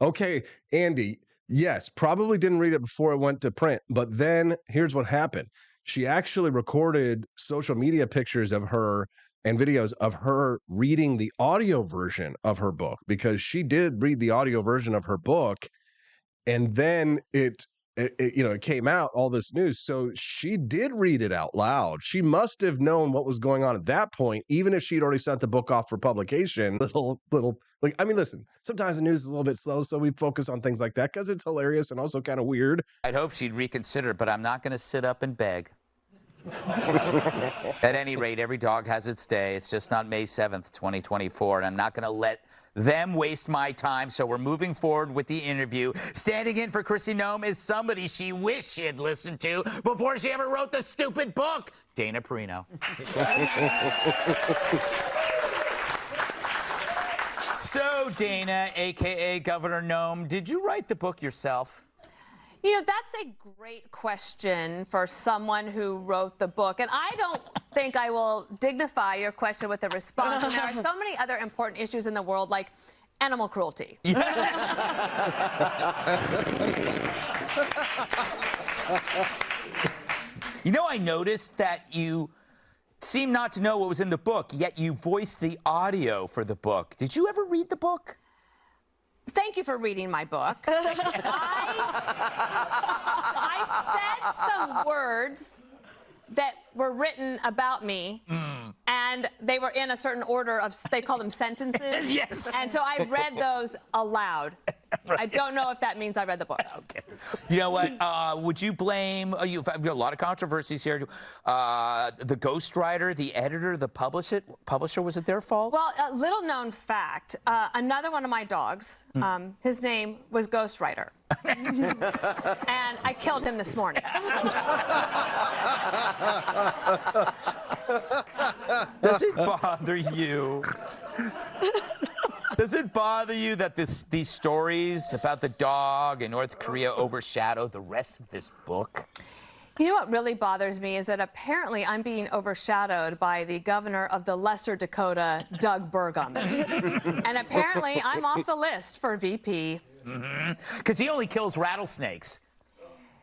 Okay, Andy, yes, probably didn't read it before it went to print. But then here's what happened. She actually recorded social media pictures of her and videos of her reading the audio version of her book, because she did read the audio version of her book. And then it came out, all this news. So she did read it out loud. She must have known what was going on at that point, even if she'd already sent the book off for publication. Listen, sometimes the news is a little bit slow, so we focus on things like that because it's hilarious and also kind of weird. I'd hope she'd reconsider, but I'm not going to sit up and beg. At any rate, every dog has its day. It's just not May 7th, 2024, and I'm not going to let them waste my time, so we're moving forward with the interview. Standing in for Kristi Noem is somebody she wished she had listened to before she ever wrote the stupid book, Dana Perino. So, Dana, a.k.a. Governor Noem, did you write the book yourself? You know, that's a great question for someone who wrote the book. And I don't think I will dignify your question with a response. And there are so many other important issues in the world, like animal cruelty. You know, I noticed that you seem not to know what was in the book, yet you voiced the audio for the book. Did you ever read the book? Thank you for reading my book. I said some words that were written about me, and they were in a certain order of, they call them sentences. Yes. And so I read those aloud. Right. I don't know if that means I read the book. Okay. You know what? Would you blame, you've had a lot of controversies here. The ghostwriter, the editor, the publisher, was it their fault? Well, a little known fact, another one of my dogs, his name was Ghostwriter. And I killed him this morning. Does it bother you? Does it bother you that these stories about the dog in North Korea overshadow the rest of this book? You know what really bothers me is that apparently I'm being overshadowed by the governor of the Lesser Dakota, Doug Burgum. And apparently I'm off the list for VP. Because he only kills rattlesnakes.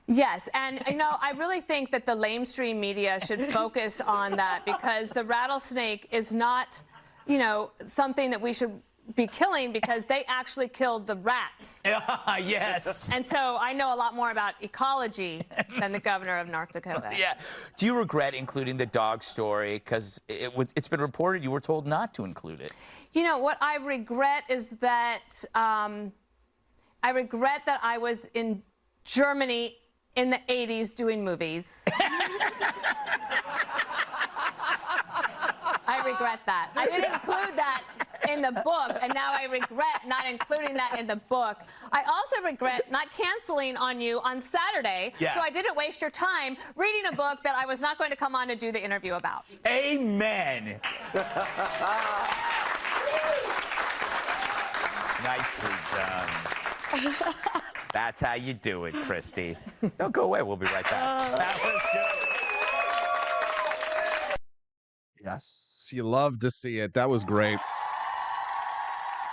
Yes, and you know, I really think that the lamestream media should focus on that, because the rattlesnake is not, you know, something that we should be killing, because they actually killed the rats. Yes. And so I know a lot more about ecology than the governor of North Dakota. Yeah. Do you regret including the dog story? Because it's been reported you were told not to include it. You know, what I regret is that I was in Germany in the 80s doing movies. I regret that. I didn't include that in the book, and now I regret not including that in the book. I also regret not canceling on you on Saturday, so I didn't waste your time reading a book that I was not going to come on to do the interview about. Amen. Nicely done. That's how you do it, Kristi. Don't go away. We'll be right back. That was good. Yes, you love to see it. That was great.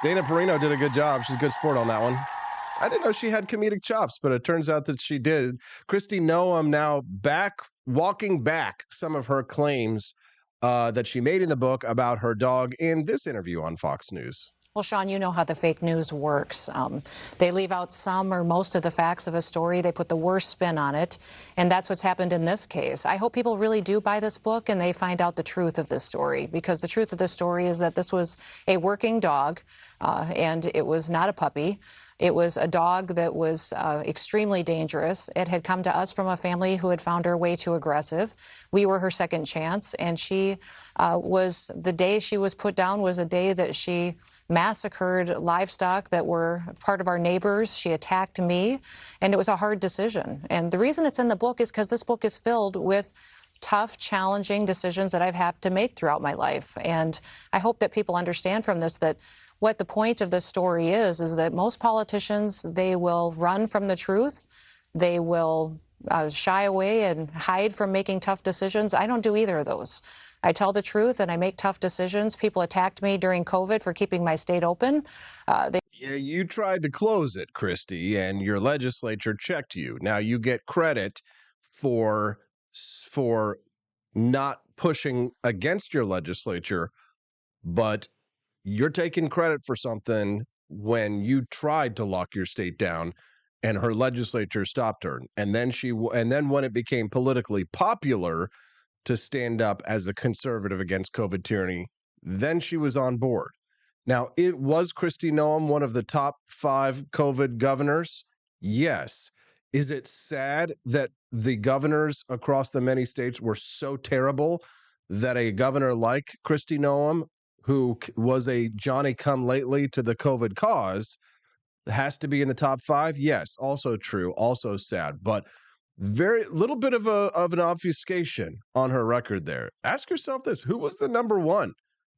Dana Perino did a good job. She's a good sport on that one. I didn't know she had comedic chops, but it turns out that she did. Kristi Noem now walking back some of her claims that she made in the book about her dog in this interview on Fox News. Well, Sean, you know how the fake news works. They leave out some or most of the facts of a story. They put the worst spin on it. And that's what's happened in this case. I hope people really do buy this book and they find out the truth of this story, because the truth of this story is that this was a working dog and it was not a puppy. It was a dog that was extremely dangerous. It had come to us from a family who had found her way too aggressive. We were her second chance, and the day she was put down was a day that she massacred livestock that were part of our neighbors. She attacked me, and it was a hard decision. And the reason it's in the book is because this book is filled with tough, challenging decisions that I've had to make throughout my life. And I hope that people understand from this that what the point of this story is that most politicians, they will run from the truth. They will shy away and hide from making tough decisions. I don't do either of those. I tell the truth and I make tough decisions. People attacked me during COVID for keeping my state open. Yeah, you tried to close it, Kristi, and your legislature checked you. Now you get credit for not pushing against your legislature, but you're taking credit for something when you tried to lock your state down and her legislature stopped her. And then when it became politically popular to stand up as a conservative against COVID tyranny, then she was on board. Now, was Kristi Noem one of the top 5 COVID governors? Yes. Is it sad that the governors across the many states were so terrible that a governor like Kristi Noem, who was a Johnny-come-lately to the COVID cause, has to be in the top 5? Yes, also true, also sad, but very little bit of an obfuscation on her record there. Ask yourself this: who was the number 1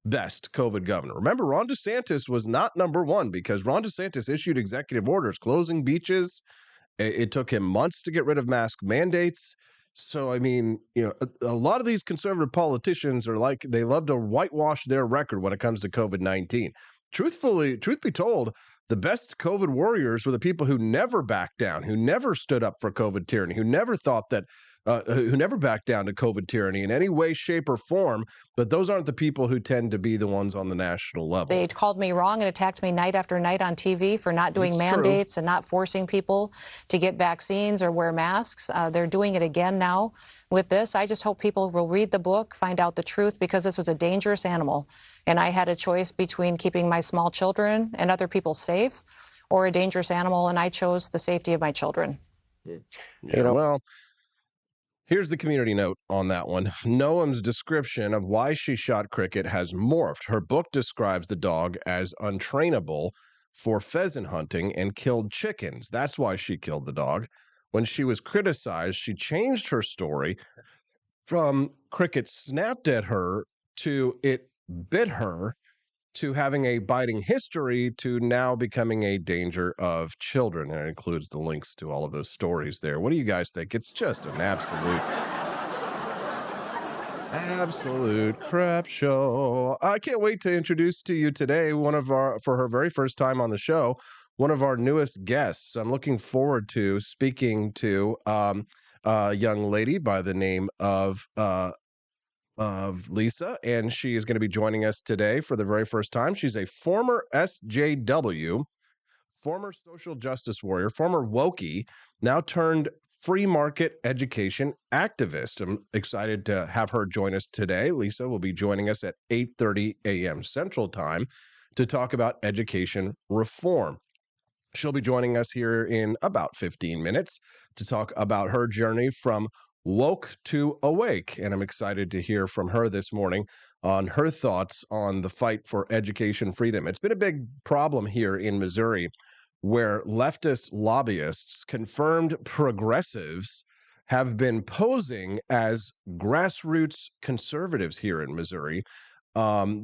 best COVID governor? Remember, Ron DeSantis was not number 1 because Ron DeSantis issued executive orders closing beaches. It took him months to get rid of mask mandates. So, I mean, you know, a lot of these conservative politicians are like, they love to whitewash their record when it comes to COVID-19. truth be told, the best COVID warriors were the people who never backed down, who never stood up for COVID tyranny, who never thought that, who never backed down to COVID tyranny in any way, shape, or form. But those aren't the people who tend to be the ones on the national level. They called me wrong and attacked me night after night on TV for not doing mandates and not forcing people to get vaccines or wear masks. They're doing it again now with this. I just hope people will read the book, find out the truth, because this was a dangerous animal. And I had a choice between keeping my small children and other people safe or a dangerous animal, and I chose the safety of my children. Yeah, well, here's the community note on that one. Noem's description of why she shot Cricket has morphed. Her book describes the dog as untrainable for pheasant hunting and killed chickens. That's why she killed the dog. When she was criticized, she changed her story from Cricket snapped at her to it bit her to having a biting history to now becoming a danger of children. And it includes the links to all of those stories there. What do you guys think? It's just an absolute crap show. I can't wait to introduce to you today for her very first time on the show, one of our newest guests. I'm looking forward to speaking to a young lady by the name of Lisa, and she is going to be joining us today for the very first time. She's a former SJW, former social justice warrior, former Wokie, now turned free market education activist. I'm excited to have her join us today. Lisa will be joining us at 8:30 a.m. Central Time to talk about education reform. She'll be joining us here in about 15 minutes to talk about her journey from woke to awake. And I'm excited to hear from her this morning on her thoughts on the fight for education freedom. It's been a big problem here in Missouri where leftist lobbyists, confirmed progressives, have been posing as grassroots conservatives here in Missouri.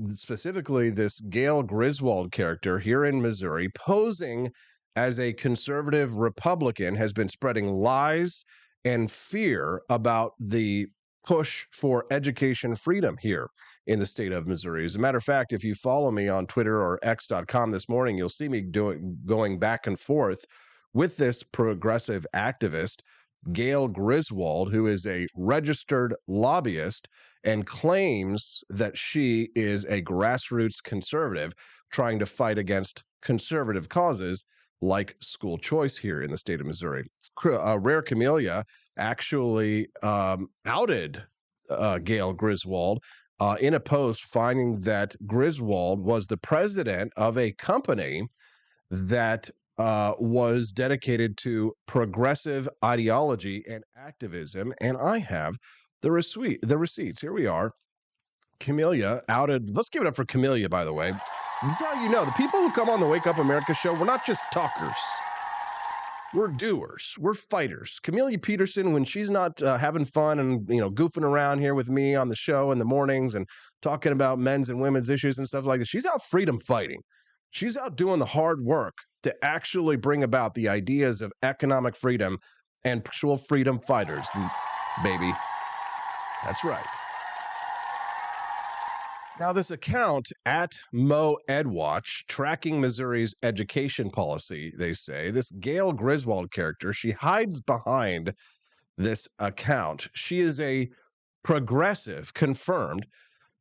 Specifically, this Gail Griswold character here in Missouri posing as a conservative Republican has been spreading lies and fear about the push for education freedom here in the state of Missouri. As a matter of fact, if you follow me on Twitter or X.com this morning, you'll see me going back and forth with this progressive activist, Gail Griswold, who is a registered lobbyist and claims that she is a grassroots conservative trying to fight against conservative causes like school choice here in the state of Missouri. Rare Camellia actually outed Gail Griswold in a post, finding that Griswold was the president of a company that was dedicated to progressive ideology and activism. And I have the receipts. Here we are. Camellia outed. Let's give it up for Camellia, by the way. This is how you know the people who come on the Wake Up America show, we're not just talkers. We're doers. We're fighters. Camellia Peterson, when she's not having fun and, goofing around here with me on the show in the mornings and talking about men's and women's issues and stuff like that, she's out freedom fighting. She's out doing the hard work to actually bring about the ideas of economic freedom and actual freedom fighters, baby. That's right. Now, this account at Mo Edwatch, tracking Missouri's education policy, they say, this Gail Griswold character, she hides behind this account. She is a progressive, confirmed,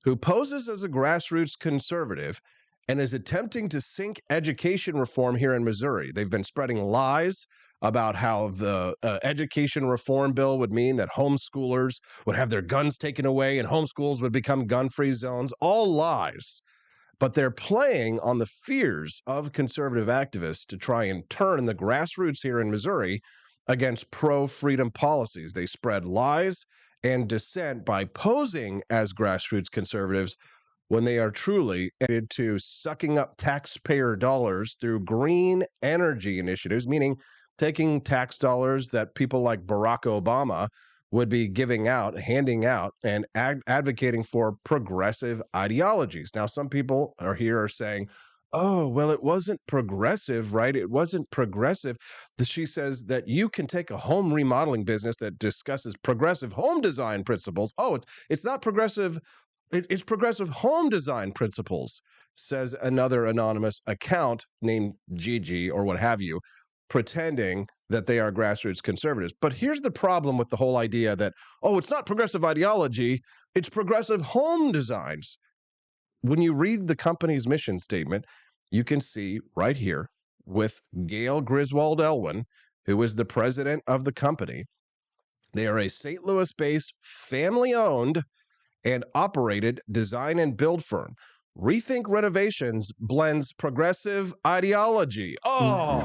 who poses as a grassroots conservative and is attempting to sink education reform here in Missouri. They've been spreading lies about how the education reform bill would mean that homeschoolers would have their guns taken away and homeschools would become gun-free zones. All lies. But they're playing on the fears of conservative activists to try and turn the grassroots here in Missouri against pro-freedom policies. They spread lies and dissent by posing as grassroots conservatives when they are truly committed to sucking up taxpayer dollars through green energy initiatives, meaning taking tax dollars that people like Barack Obama would be giving out, handing out, and advocating for progressive ideologies. Now, some people are saying, oh, well, it wasn't progressive, right? It wasn't progressive. She says that you can take a home remodeling business that discusses progressive home design principles. Oh, it's not progressive It's progressive home design principles, says another anonymous account named Gigi or what have you, pretending that they are grassroots conservatives. But here's the problem with the whole idea that, oh, it's not progressive ideology, it's progressive home designs. When you read the company's mission statement, you can see right here with Gail Griswold Elwin, who is the president of the company. They are a St. Louis-based, family-owned and operated design and build firm. Rethink Renovations blends progressive ideology. Oh!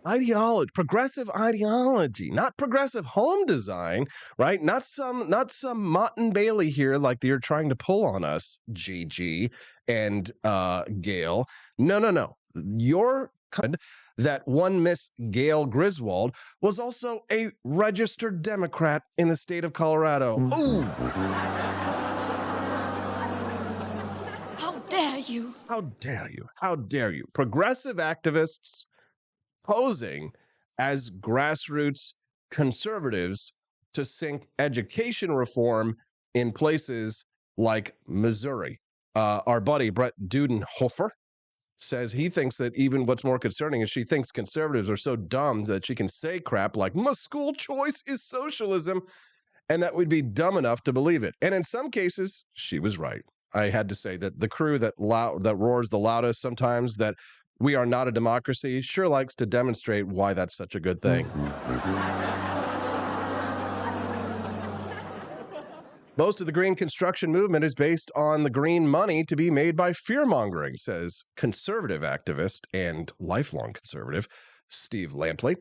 Ideology, progressive ideology, not progressive home design, right? Not some Mott and Bailey here like you're trying to pull on us, Gigi and Gail. No. Your that one Miss Gail Griswold was also a registered Democrat in the state of Colorado. Ooh! How dare you? How dare you? How dare you? Progressive activists posing as grassroots conservatives to sink education reform in places like Missouri. Our buddy Brett Dudenhofer says he thinks that even what's more concerning is she thinks conservatives are so dumb that she can say crap like, my school choice is socialism, and that we'd be dumb enough to believe it. And in some cases, she was right. I had to say that the crew that roars the loudest sometimes that we are not a democracy sure likes to demonstrate why that's such a good thing. Most of the green construction movement is based on the green money to be made by fear-mongering, says conservative activist and lifelong conservative Steve Lampley.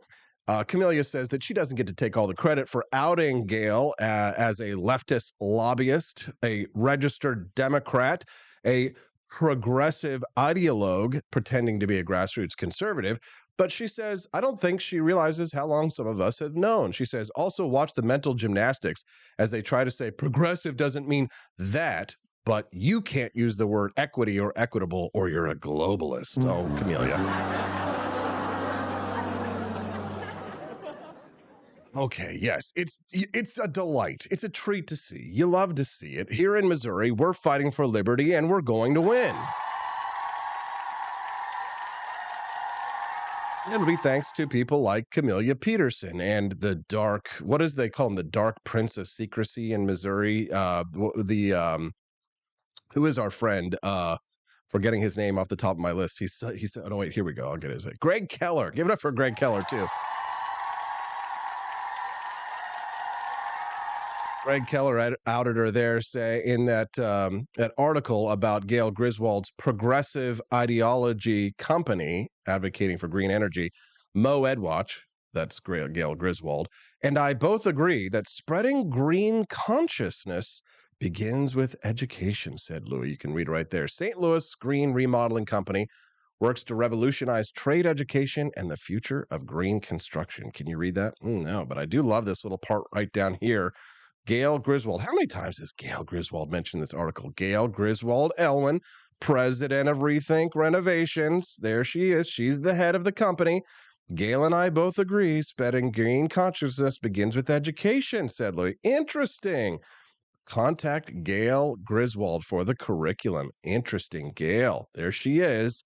Camellia says that she doesn't get to take all the credit for outing Gail as a leftist lobbyist, a registered Democrat, a progressive ideologue pretending to be a grassroots conservative. But she says, I don't think she realizes how long some of us have known. She says, also watch the mental gymnastics as they try to say progressive doesn't mean that, but you can't use the word equity or equitable or you're a globalist. Oh, Camellia. Okay, yes, it's a delight. It's a treat to see. You love to see it. Here in Missouri, we're fighting for liberty and we're going to win. And it'll be thanks to people like Camellia Peterson and the dark, what is they call him? The dark prince of secrecy in Missouri. Who is our friend? Forgetting his name off the top of my list. He said, oh wait, here we go. I'll get his name. Greg Keller. Give it up for Greg Keller too. Greg Keller outed her there, say in that that article about Gail Griswold's progressive ideology company advocating for green energy, Mo Edwatch, that's Gail Griswold, and I both agree that spreading green consciousness begins with education, said Louis. You can read right there. St. Louis Green Remodeling Company works to revolutionize trade education and the future of green construction. Can you read that? No, but I do love this little part right down here. Gail Griswold. How many times has Gail Griswold mentioned this article? Gail Griswold Elwin, president of Rethink Renovations. There she is. She's the head of the company. Gail and I both agree spreading green consciousness begins with education, said Louis. Interesting. Contact Gail Griswold for the curriculum. Interesting. Gail, there she is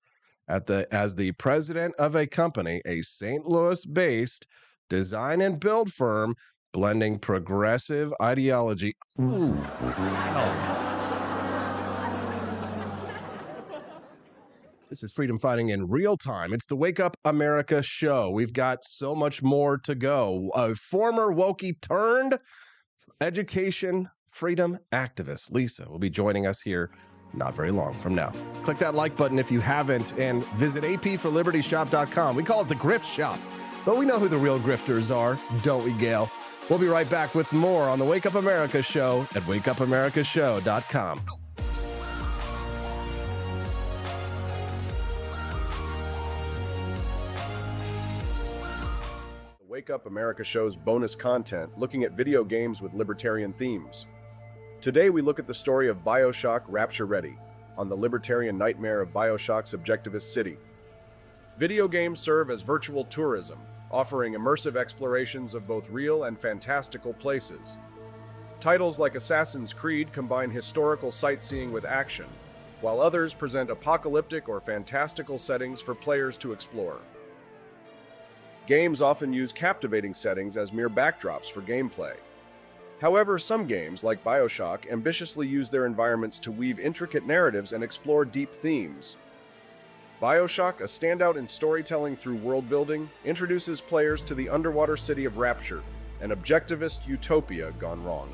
as the president of a company, a St. Louis-based design and build firm blending progressive ideology. Ooh. This is Freedom Fighting in real time. It's the Wake Up America show. We've got so much more to go. A former Wokie turned education freedom activist, Lisa, will be joining us here not very long from now. Click that like button if you haven't and visit apforlibertyshop.com. We call it the grift shop, but we know who the real grifters are, don't we, Gail? We'll be right back with more on the Wake Up America show at wakeupAmericaShow.com. The Wake Up America show's bonus content looking at video games with libertarian themes. Today we look at the story of BioShock Rapture Ready on the libertarian nightmare of BioShock's objectivist city. Video games serve as virtual tourism, offering immersive explorations of both real and fantastical places. Titles like Assassin's Creed combine historical sightseeing with action, while others present apocalyptic or fantastical settings for players to explore. Games often use captivating settings as mere backdrops for gameplay. However, some games, like BioShock, ambitiously use their environments to weave intricate narratives and explore deep themes. BioShock, a standout in storytelling through world-building, introduces players to the underwater city of Rapture, an objectivist utopia gone wrong.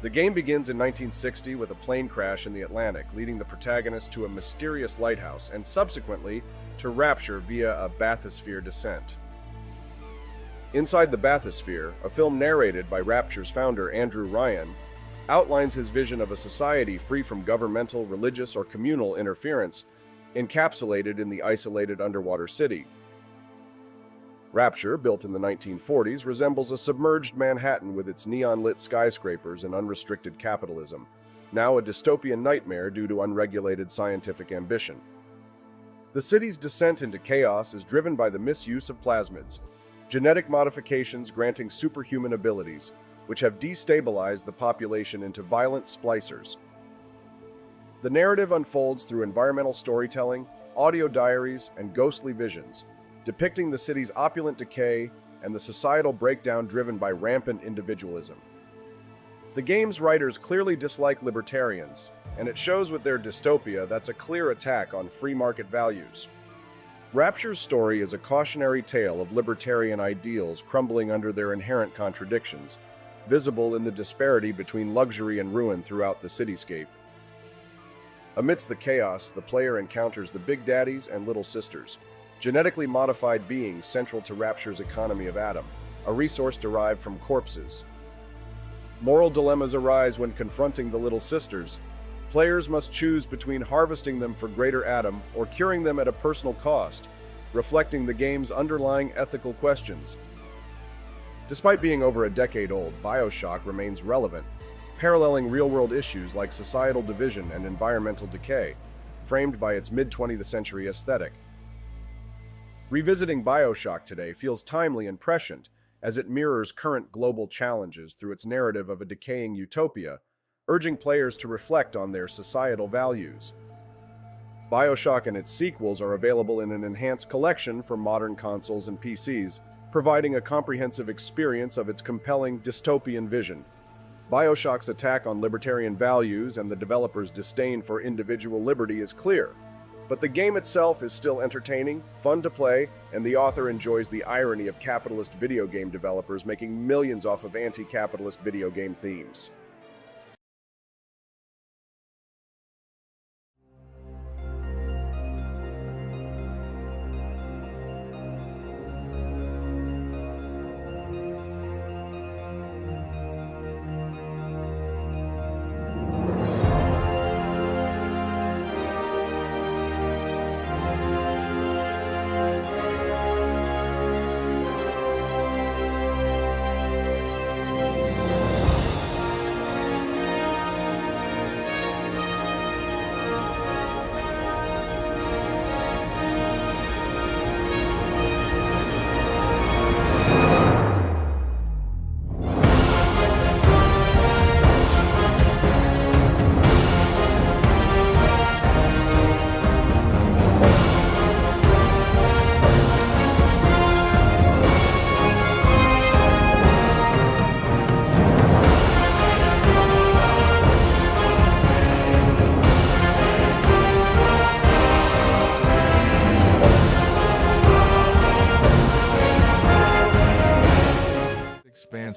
The game begins in 1960 with a plane crash in the Atlantic, leading the protagonist to a mysterious lighthouse, and subsequently to Rapture via a bathysphere descent. Inside the Bathysphere, a film narrated by Rapture's founder Andrew Ryan outlines his vision of a society free from governmental, religious, or communal interference, encapsulated in the isolated underwater city. Rapture, built in the 1940s, resembles a submerged Manhattan with its neon-lit skyscrapers and unrestricted capitalism, now a dystopian nightmare due to unregulated scientific ambition. The city's descent into chaos is driven by the misuse of plasmids, genetic modifications granting superhuman abilities, which have destabilized the population into violent splicers. The narrative unfolds through environmental storytelling, audio diaries, and ghostly visions, depicting the city's opulent decay and the societal breakdown driven by rampant individualism. The game's writers clearly dislike libertarians, and it shows with their dystopia that's a clear attack on free market values. Rapture's story is a cautionary tale of libertarian ideals crumbling under their inherent contradictions, visible in the disparity between luxury and ruin throughout the cityscape. Amidst the chaos, the player encounters the Big Daddies and Little Sisters, genetically modified beings central to Rapture's economy of Adam, a resource derived from corpses. Moral dilemmas arise when confronting the Little Sisters. Players must choose between harvesting them for greater Adam or curing them at a personal cost, reflecting the game's underlying ethical questions. Despite being over a decade old, BioShock remains relevant, paralleling real-world issues like societal division and environmental decay, framed by its mid-20th century aesthetic. Revisiting BioShock today feels timely and prescient, as it mirrors current global challenges through its narrative of a decaying utopia, urging players to reflect on their societal values. BioShock and its sequels are available in an enhanced collection for modern consoles and PCs, providing a comprehensive experience of its compelling dystopian vision. BioShock's attack on libertarian values and the developer's disdain for individual liberty is clear, but the game itself is still entertaining, fun to play, and the author enjoys the irony of capitalist video game developers making millions off of anti-capitalist video game themes.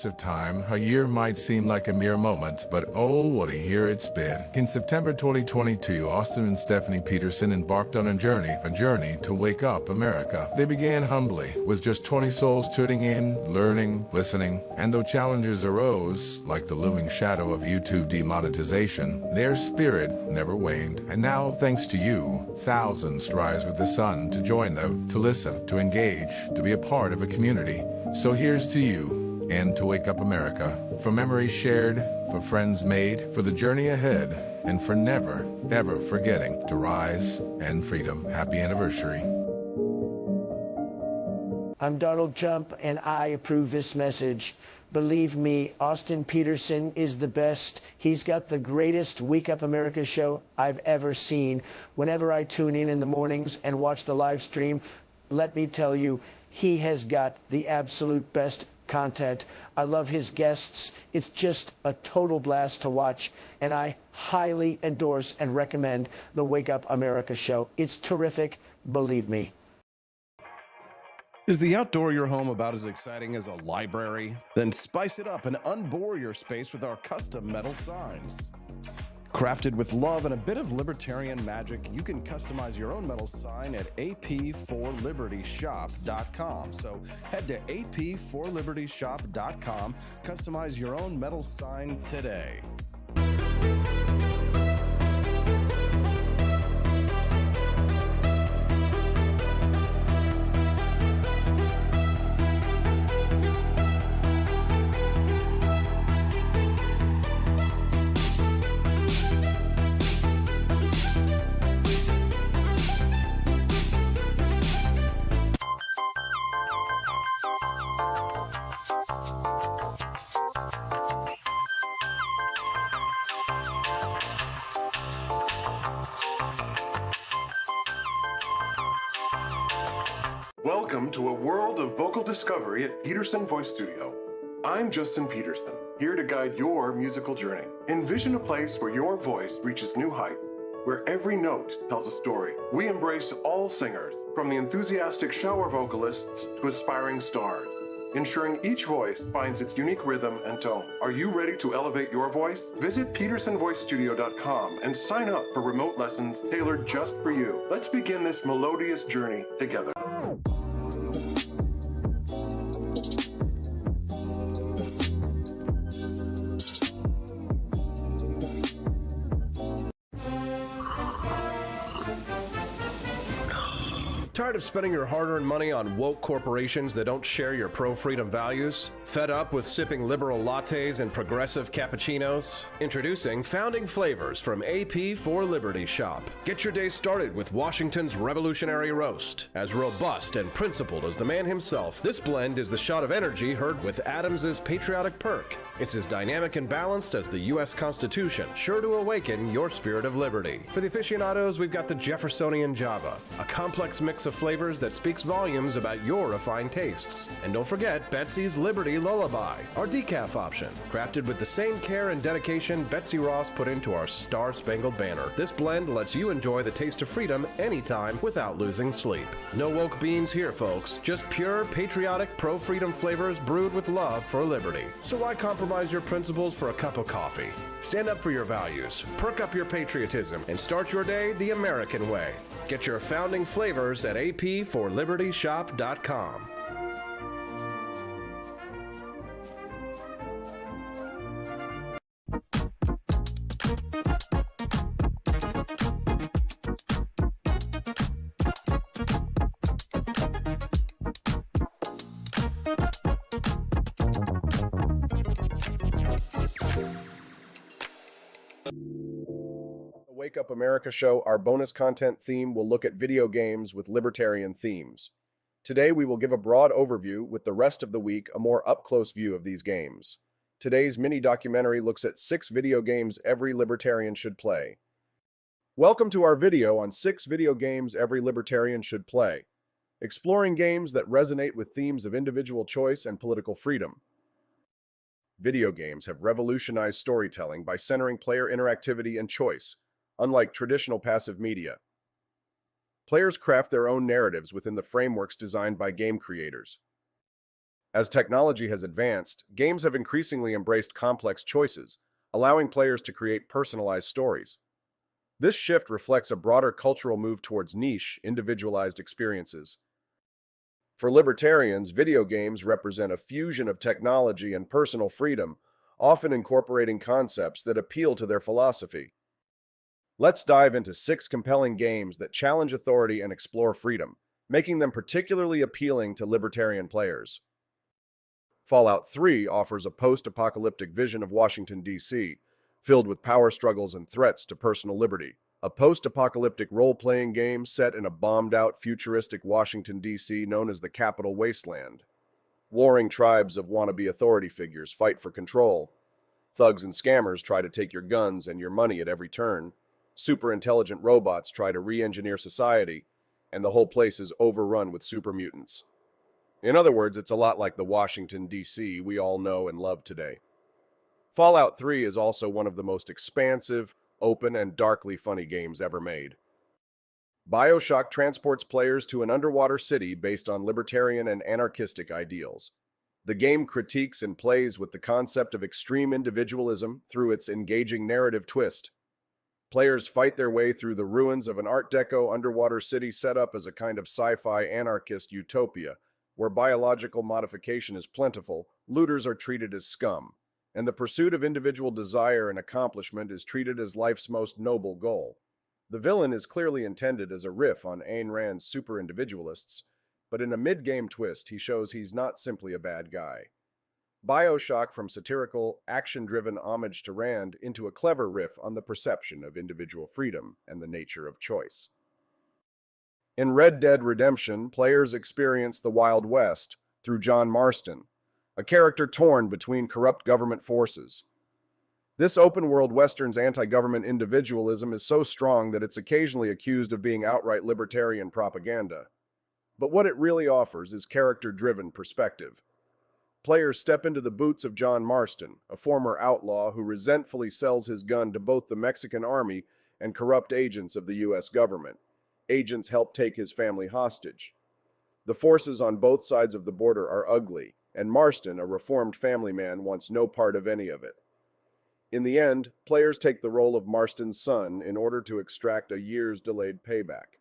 Of time, a year might seem like a mere moment, but oh, what a year it's been. In September 2022, Austin and Stephanie Peterson embarked on a journey to wake up America. They began humbly, with just 20 souls tuning in, learning, listening, and though challenges arose, like the looming shadow of YouTube demonetization, their spirit never waned. And now, thanks to you, thousands rise with the sun to join them, to listen, to engage, to be a part of a community. So here's to you, and to wake up America, for memories shared, for friends made, for the journey ahead, and for never, ever forgetting to rise and freedom. Happy anniversary. I'm Donald Trump, and I approve this message. Believe me, Austin Peterson is the best. He's got the greatest Wake Up America show I've ever seen. Whenever I tune in the mornings and watch the live stream, let me tell you, he has got the absolute best content. I love his guests. It's just a total blast to watch, and I highly endorse and recommend the Wake Up America show. It's terrific, believe me. Is the outdoor your home about as exciting as a library? Then spice it up and unbore your space with our custom metal signs. Crafted with love and a bit of libertarian magic, you can customize your own metal sign at ap4libertyshop.com. So head to ap4libertyshop.com, customize your own metal sign today. Welcome to a world of vocal discovery at Peterson Voice Studio. I'm Justin Peterson, here to guide your musical journey. Envision a place where your voice reaches new heights, where every note tells a story. We embrace all singers, from the enthusiastic shower vocalists to aspiring stars, ensuring each voice finds its unique rhythm and tone. Are you ready to elevate your voice? Visit petersonvoicestudio.com and sign up for remote lessons tailored just for you. Let's begin this melodious journey together. Tired of spending your hard-earned money on woke corporations that don't share your pro-freedom values? Fed up with sipping liberal lattes and progressive cappuccinos? Introducing Founding Flavors from AP4 Liberty Shop. Get your day started with Washington's Revolutionary Roast. As robust and principled as the man himself, this blend is the shot of energy heard with Adams's Patriotic Perk. It's as dynamic and balanced as the U.S. Constitution, sure to awaken your spirit of liberty. For the aficionados, we've got the Jeffersonian Java, a complex mix of flavors that speaks volumes about your refined tastes. And don't forget Betsy's Liberty Lullaby, our decaf option, crafted with the same care and dedication Betsy Ross put into our Star-Spangled Banner. This blend lets you enjoy the taste of freedom anytime without losing sleep. No woke beans here, folks. Just pure, patriotic, pro-freedom flavors brewed with love for liberty. So why compromise your principles for a cup of coffee? Stand up for your values, perk up your patriotism, and start your day the American way. Get your Founding Flavors at ap4libertyshop.com. Wake Up America show, our bonus content theme will look at video games with libertarian themes. Today we will give a broad overview, with the rest of the week a more up-close view of these games. Today's mini-documentary looks at 6 video games every libertarian should play. Welcome to our video on 6 video games every libertarian should play, exploring games that resonate with themes of individual choice and political freedom. Video games have revolutionized storytelling by centering player interactivity and choice, unlike traditional passive media. Players craft their own narratives within the frameworks designed by game creators. As technology has advanced, games have increasingly embraced complex choices, allowing players to create personalized stories. This shift reflects a broader cultural move towards niche, individualized experiences. For libertarians, video games represent a fusion of technology and personal freedom, often incorporating concepts that appeal to their philosophy. Let's dive into 6 compelling games that challenge authority and explore freedom, making them particularly appealing to libertarian players. Fallout 3 offers a post-apocalyptic vision of Washington, D.C., filled with power struggles and threats to personal liberty. a post-apocalyptic role-playing game set in a bombed-out futuristic Washington, D.C. known as the Capital Wasteland. Warring tribes of wannabe authority figures fight for control. Thugs and scammers try to take your guns and your money at every turn. Super intelligent robots try to re-engineer society, and the whole place is overrun with super mutants. In other words, it's a lot like the Washington, D.C. we all know and love today. Fallout 3 is also one of the most expansive, open, and darkly funny games ever made. BioShock transports players to an underwater city based on libertarian and anarchistic ideals. The game critiques and plays with the concept of extreme individualism through its engaging narrative twist. Players fight their way through the ruins of an Art Deco underwater city set up as a kind of sci-fi anarchist utopia, where biological modification is plentiful, looters are treated as scum, and the pursuit of individual desire and accomplishment is treated as life's most noble goal. The villain is clearly intended as a riff on Ayn Rand's super-individualists, but in a mid-game twist he shows he's not simply a bad guy. BioShock from satirical, action-driven homage to Rand into a clever riff on the perception of individual freedom and the nature of choice. In Red Dead Redemption, players experience the Wild West through John Marston, a character torn between corrupt government forces. This open-world Western's anti-government individualism is so strong that it's occasionally accused of being outright libertarian propaganda. But what it really offers is character-driven perspective. Players step into the boots of John Marston, a former outlaw who resentfully sells his gun to both the Mexican army and corrupt agents of the U.S. government. Agents help take his family hostage. The forces on both sides of the border are ugly, and Marston, a reformed family man, wants no part of any of it. In the end, players take the role of Marston's son in order to extract a year's delayed payback.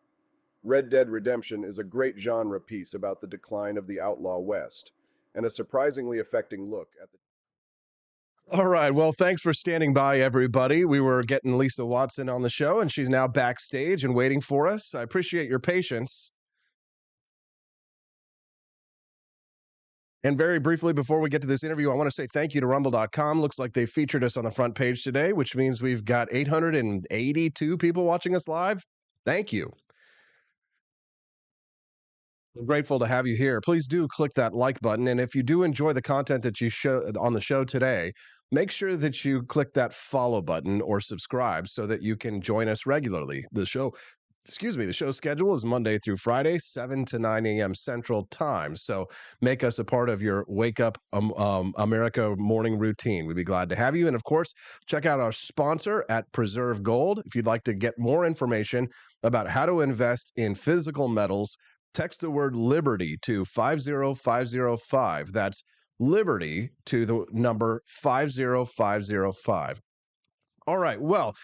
Red Dead Redemption is a great genre piece about the decline of the outlaw West, and a surprisingly affecting look at the... All right. Well, thanks for standing by, everybody. We were getting Lisa Watson on the show, and she's now backstage and waiting for us. I appreciate your patience. And very briefly, before we get to this interview, I want to say thank you to Rumble.com. Looks like they featured us on the front page today, which means we've got 882 people watching us live. Thank you. I'm grateful to have you here. Please do click that like button. And if you do enjoy the content that you show on the show today, make sure that you click that follow button or subscribe so that you can join us regularly. The show schedule is Monday through Friday, 7 to 9 a.m. Central Time. So make us a part of your Wake Up America morning routine. We'd be glad to have you. And of course, check out our sponsor at Preserve Gold. If you'd like to get more information about how to invest in physical metals, text the word Liberty to 50505. That's Liberty to the number 50505. All right. Well,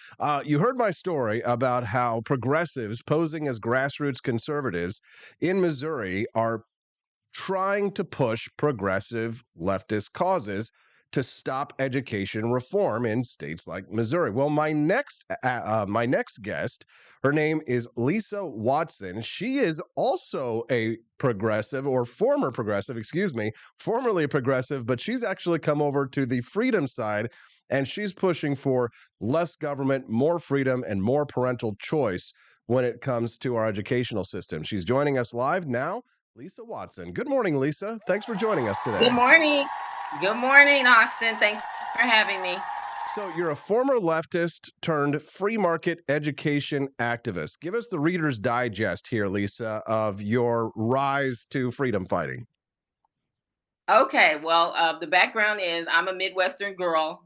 you heard my story about how progressives posing as grassroots conservatives in Missouri are trying to push progressive leftist causes to stop education reform in states like Missouri. Well, my next guest, her name is Lisa Watson. She is also a progressive, or formerly a progressive, but she's actually come over to the freedom side, and she's pushing for less government, more freedom, and more parental choice when it comes to our educational system. She's joining us live now. Lisa Watson. Good morning, Lisa. Thanks for joining us today. Good morning. Good morning, Austin. Thanks for having me. So you're a former leftist turned free market education activist. Give us the Reader's Digest here, Lisa, of your rise to freedom fighting. Okay, well, the background is I'm a Midwestern girl,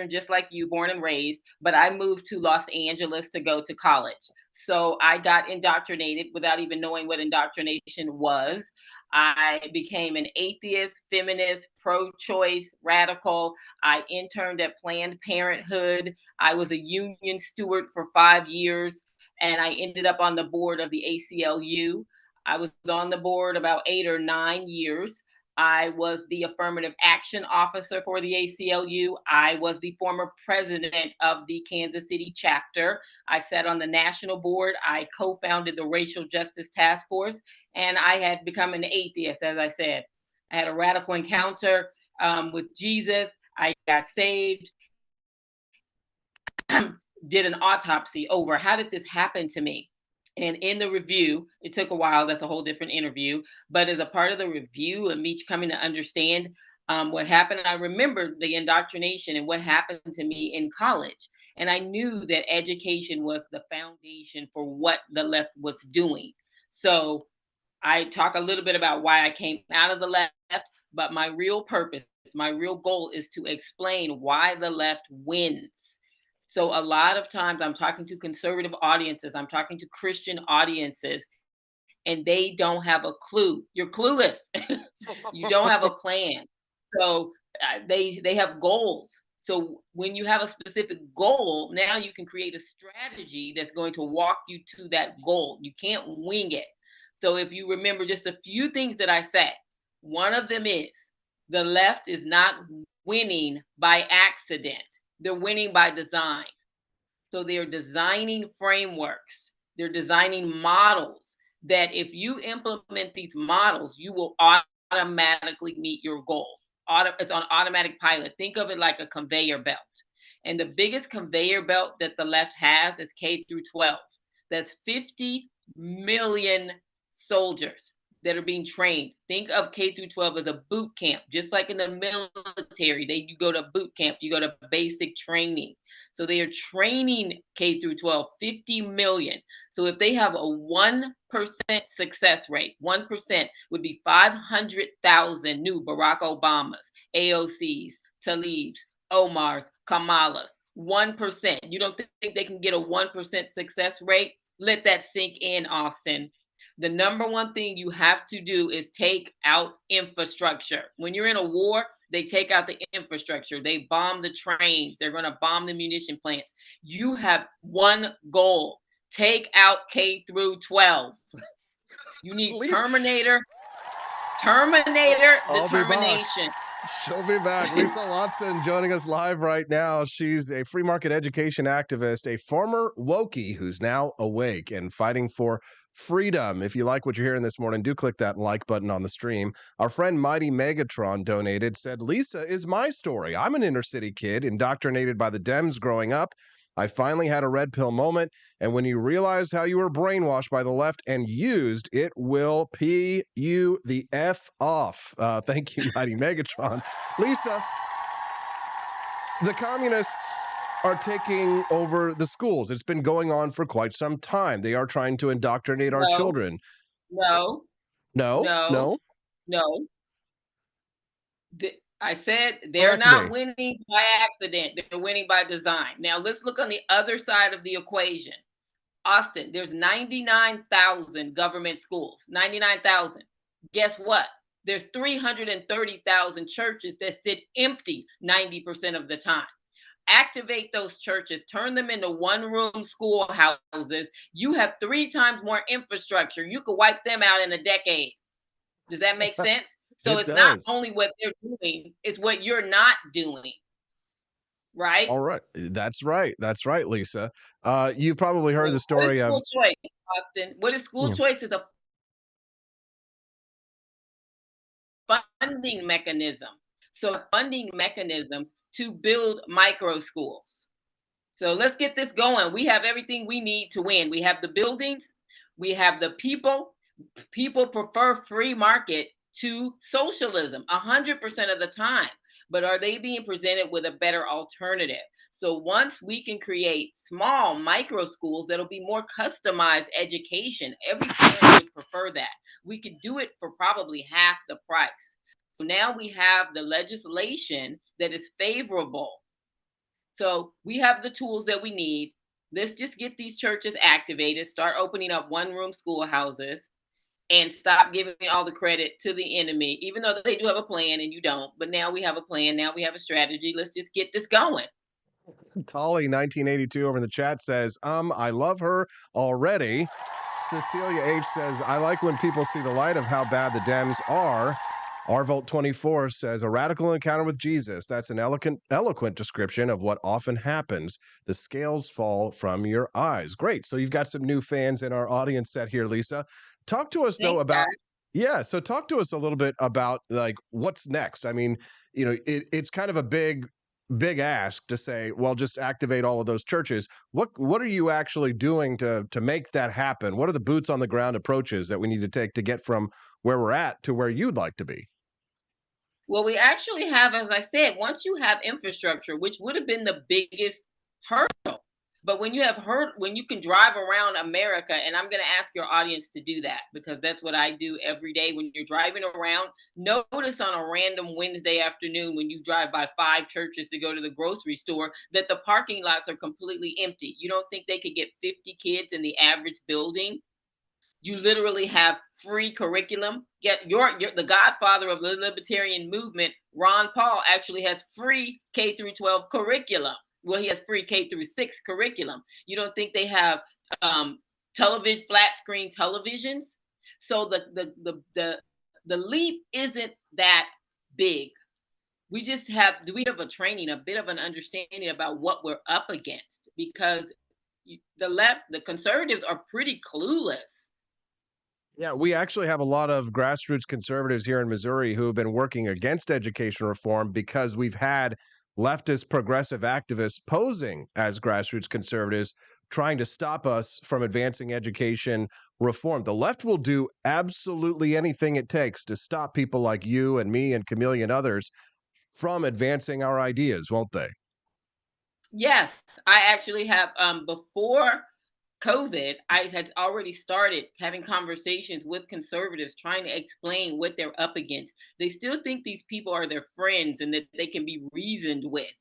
just like you, born and raised, but I moved to Los Angeles to go to college. So I got indoctrinated without even knowing what indoctrination was. I became an atheist, feminist, pro-choice, radical. I interned at Planned Parenthood. I was a union steward for 5 years, and I ended up on the board of the ACLU. I was on the board about 8 or 9 years. I was the affirmative action officer for the ACLU. I was the former president of the Kansas City chapter. I sat on the national board. I co-founded the Racial Justice Task Force, and I had become an atheist, as I said. I had a radical encounter with Jesus. I got saved. did an autopsy over how did this happen to me. And in the review, it took a while. That's a whole different interview. But as a part of the review and me coming to understand what happened, I remembered the indoctrination and what happened to me in college. And I knew that education was the foundation for what the left was doing. So I talk a little bit about why I came out of the left, but my real purpose, my real goal is to explain why the left wins. So a lot of times I'm talking to conservative audiences, I'm talking to Christian audiences, and they don't have a clue. You're clueless. You don't have a plan. So they have goals. So when you have a specific goal, now you can create a strategy that's going to walk you to that goal. You can't wing it. So if you remember just a few things that I said, one of them is the left is not winning by accident. They're winning by design. So they're designing frameworks. They're designing models that if you implement these models, you will automatically meet your goal. It's on automatic pilot. Think of it like a conveyor belt. And the biggest conveyor belt that the left has is K through 12. That's 50 million soldiers that are being trained. Think of K through 12 as a boot camp, just like in the military. You go to boot camp, you go to basic training. So they are training K through 12, 50 million. So if they have a 1% success rate, 1% would be 500,000 new Barack Obamas, AOCs, Talibs, Omars, Kamalas. 1%. You don't think they can get a 1% success rate? Let that sink in, Austin. The number one thing you have to do is take out infrastructure. When you're in a war, they take out the infrastructure. They bomb the trains. They're going to bomb the munition plants. You have one goal. Take out K through 12. You need Terminator determination. She'll be back. Lisa Watson joining us live right now. She's a free market education activist, a former Wokie who's now awake and fighting for freedom. If you like what you're hearing this morning, do click that like button on the stream. Our friend Mighty Megatron donated, said, Lisa is my story. I'm an inner city kid indoctrinated by the Dems growing up. I finally had a red pill moment, and when you realize how you were brainwashed by the left and used, it will pee you the F off. Thank you, Mighty Megatron. Lisa, the communists are taking over the schools. It's been going on for quite some time. They are trying to indoctrinate our children. No. No. I said they're not winning by accident. They're winning by design. Now let's look on the other side of the equation. Austin, there's 99,000 government schools, 99,000. Guess what? There's 330,000 churches that sit empty 90% of the time. Activate those churches, turn them into one-room schoolhouses. You have 3 times more infrastructure. You could wipe them out in a decade. Does that make sense? So it's not only what they're doing, it's what you're not doing. Right? All right. That's right. That's right, Lisa. You've probably heard the story of school choice, Austin. What is school choice? Is a funding mechanism. So funding mechanisms to build micro schools. So let's get this going. We have everything we need to win. We have the buildings. We have the people. People prefer free market to socialism 100% of the time. But are they being presented with a better alternative? So once we can create small micro schools that'll be more customized education, every parent would prefer that. We could do it for probably half the price. So now we have the legislation that is favorable. So we have the tools that we need. Let's just get these churches activated, start opening up one-room schoolhouses, and stop giving all the credit to the enemy, even though they do have a plan and you don't. But now we have a plan. Now we have a strategy. Let's just get this going. Tolly 1982 over in the chat says, I love her already. Cecilia H says, I like when people see the light of how bad the Dems are. Rvolt 24 says, a radical encounter with Jesus. That's an eloquent description of what often happens. The scales fall from your eyes. Great. So you've got some new fans in our audience set here, Lisa. Talk to us, though, about, so talk to us a little bit about, like, what's next. I mean, you know, it's kind of a big big ask to say, well, just activate all of those churches. What are you actually doing to make that happen? What are the boots on the ground approaches that we need to take to get from where we're at to where you'd like to be? Well, we actually have, as I said, once you have infrastructure, which would have been the biggest hurdle, but when you have when you can drive around America, and I'm going to ask your audience to do that because that's what I do every day. When you're driving around, notice on a random Wednesday afternoon when you drive by 5 churches to go to the grocery store that the parking lots are completely empty. You don't think they could get 50 kids in the average building? You literally have free curriculum. Get the godfather of the libertarian movement, Ron Paul, actually has free K through 12 curriculum. Well, he has free K through 6 curriculum. You don't think they have television, flat screen televisions? So the leap isn't that big. We just have a training, a bit of an understanding about what we're up against, because the conservatives are pretty clueless. Yeah, we actually have a lot of grassroots conservatives here in Missouri who have been working against education reform because we've had leftist progressive activists posing as grassroots conservatives trying to stop us from advancing education reform. The left will do absolutely anything it takes to stop people like you and me and Camille and others from advancing our ideas, won't they? Yes, I actually have. Before COVID, I had already started having conversations with conservatives trying to explain what they're up against. They still think these people are their friends and that they can be reasoned with.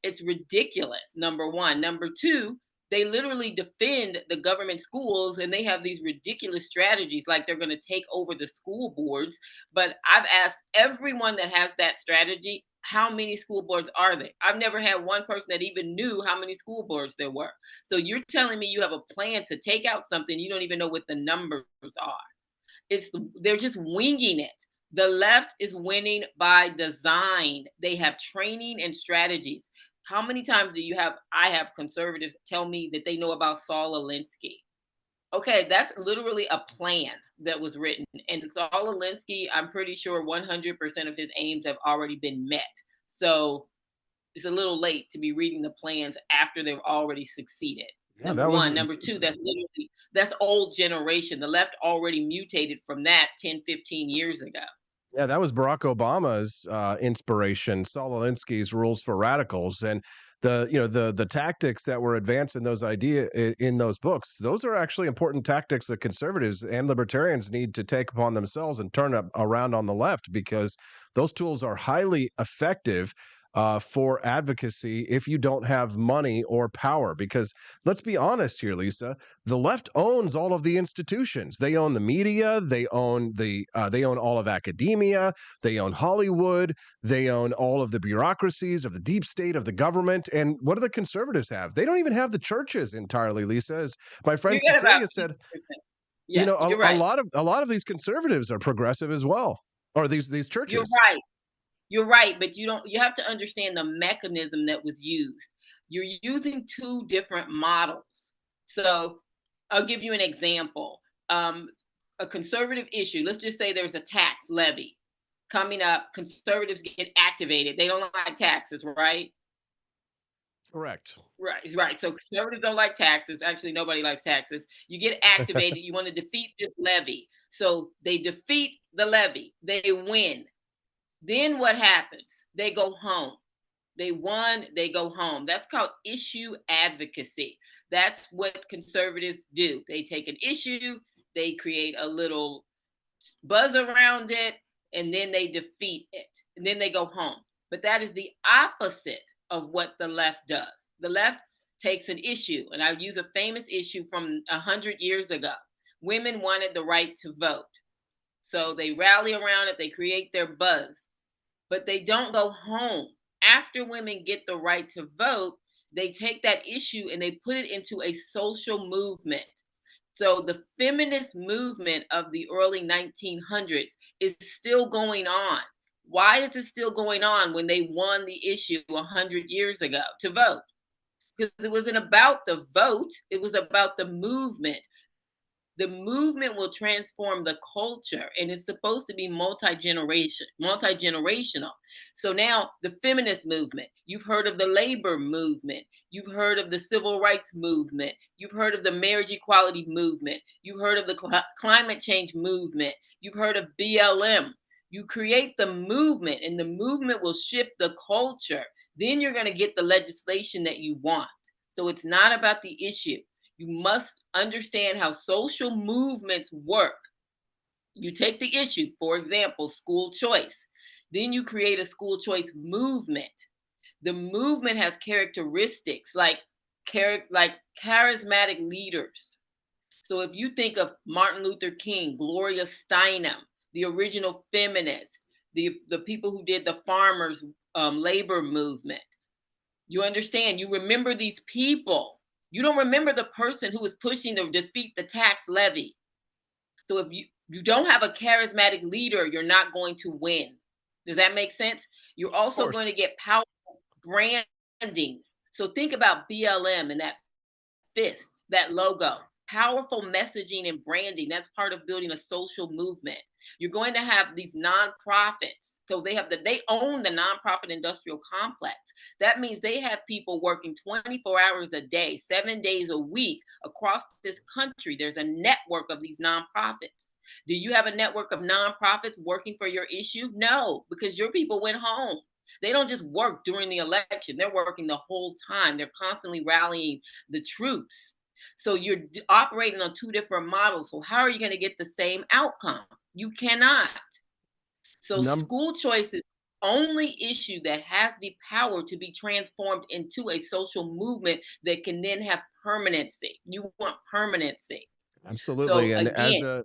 It's ridiculous, number one. Number two, they literally defend the government schools and they have these ridiculous strategies like they're going to take over the school boards. But I've asked everyone that has that strategy, how many school boards are there? I've never had one person that even knew how many school boards there were. So you're telling me you have a plan to take out something you don't even know what the numbers are. They're just winging it. The left is winning by design. They have training and strategies. How many times I have conservatives tell me that they know about Saul Alinsky? Okay, that's literally a plan that was written. And Saul Alinsky, I'm pretty sure 100% of his aims have already been met. So it's a little late to be reading the plans after they've already succeeded. Yeah, Number one. Number two, that's old generation. The left already mutated from that 10, 15 years ago. Yeah, that was Barack Obama's inspiration, Saul Alinsky's Rules for Radicals, and the tactics that were advanced in those in those books. Those are actually important tactics that conservatives and libertarians need to take upon themselves and turn around on the left, because those tools are highly effective for advocacy if you don't have money or power. Because let's be honest here, Lisa, the left owns all of the institutions. They own the media. They own they own all of academia. They own Hollywood. They own all of the bureaucracies of the deep state of the government. And what do the conservatives have? They don't even have the churches entirely, Lisa. As my friend Cecilia said, yeah, you know, right. a lot of these conservatives are progressive as well, or these churches. You're right. You're right, but you have to understand the mechanism that was used. You're using 2 different models. So I'll give you an example. A conservative issue, let's just say there's a tax levy coming up. Conservatives get activated. They don't like taxes, right? Correct. Right. So conservatives don't like taxes. Actually, nobody likes taxes. You get activated. You want to defeat this levy. So they defeat the levy. They win. Then what happens? They go home. They won, they go home. That's called issue advocacy. That's what conservatives do. They take an issue, they create a little buzz around it, and then they defeat it. And then they go home. But that is the opposite of what the left does. The left takes an issue, and I'll use a famous issue from 100 years ago. Women wanted the right to vote. So they rally around it, they create their buzz. But they don't go home. After women get the right to vote, they take that issue and they put it into a social movement. So the feminist movement of the early 1900s is still going on. Why is it still going on when they won the issue 100 years ago to vote? Because it wasn't about the vote, it was about the movement. The movement will transform the culture, and it's supposed to be multi-generational. So now the feminist movement, you've heard of the labor movement, you've heard of the civil rights movement, you've heard of the marriage equality movement, you've heard of the climate change movement, you've heard of BLM. You create the movement, and the movement will shift the culture. Then you're going to get the legislation that you want. So it's not about the issue. You must understand how social movements work. You take the issue, for example, school choice. Then you create a school choice movement. The movement has characteristics like charismatic leaders. So if you think of Martin Luther King, Gloria Steinem, the original feminists, the people who did the farmers' labor movement, you understand, you remember these people. You don't remember the person who was pushing to defeat the tax levy. So if you don't have a charismatic leader, you're not going to win. Does that make sense? You're also going to get powerful branding. So think about BLM and that fist, that logo. Powerful messaging and branding. That's part of building a social movement. You're going to have these nonprofits. So they own the nonprofit industrial complex. That means they have people working 24 hours a day, 7 days a week across this country. There's a network of these nonprofits. Do you have a network of nonprofits working for your issue? No, because your people went home. They don't just work during the election. They're working the whole time. They're constantly rallying the troops. So you're operating on two different models. So how are you going to get the same outcome? You cannot. So school choice is the only issue that has the power to be transformed into a social movement that can then have permanency. You want permanency. Absolutely. So And again,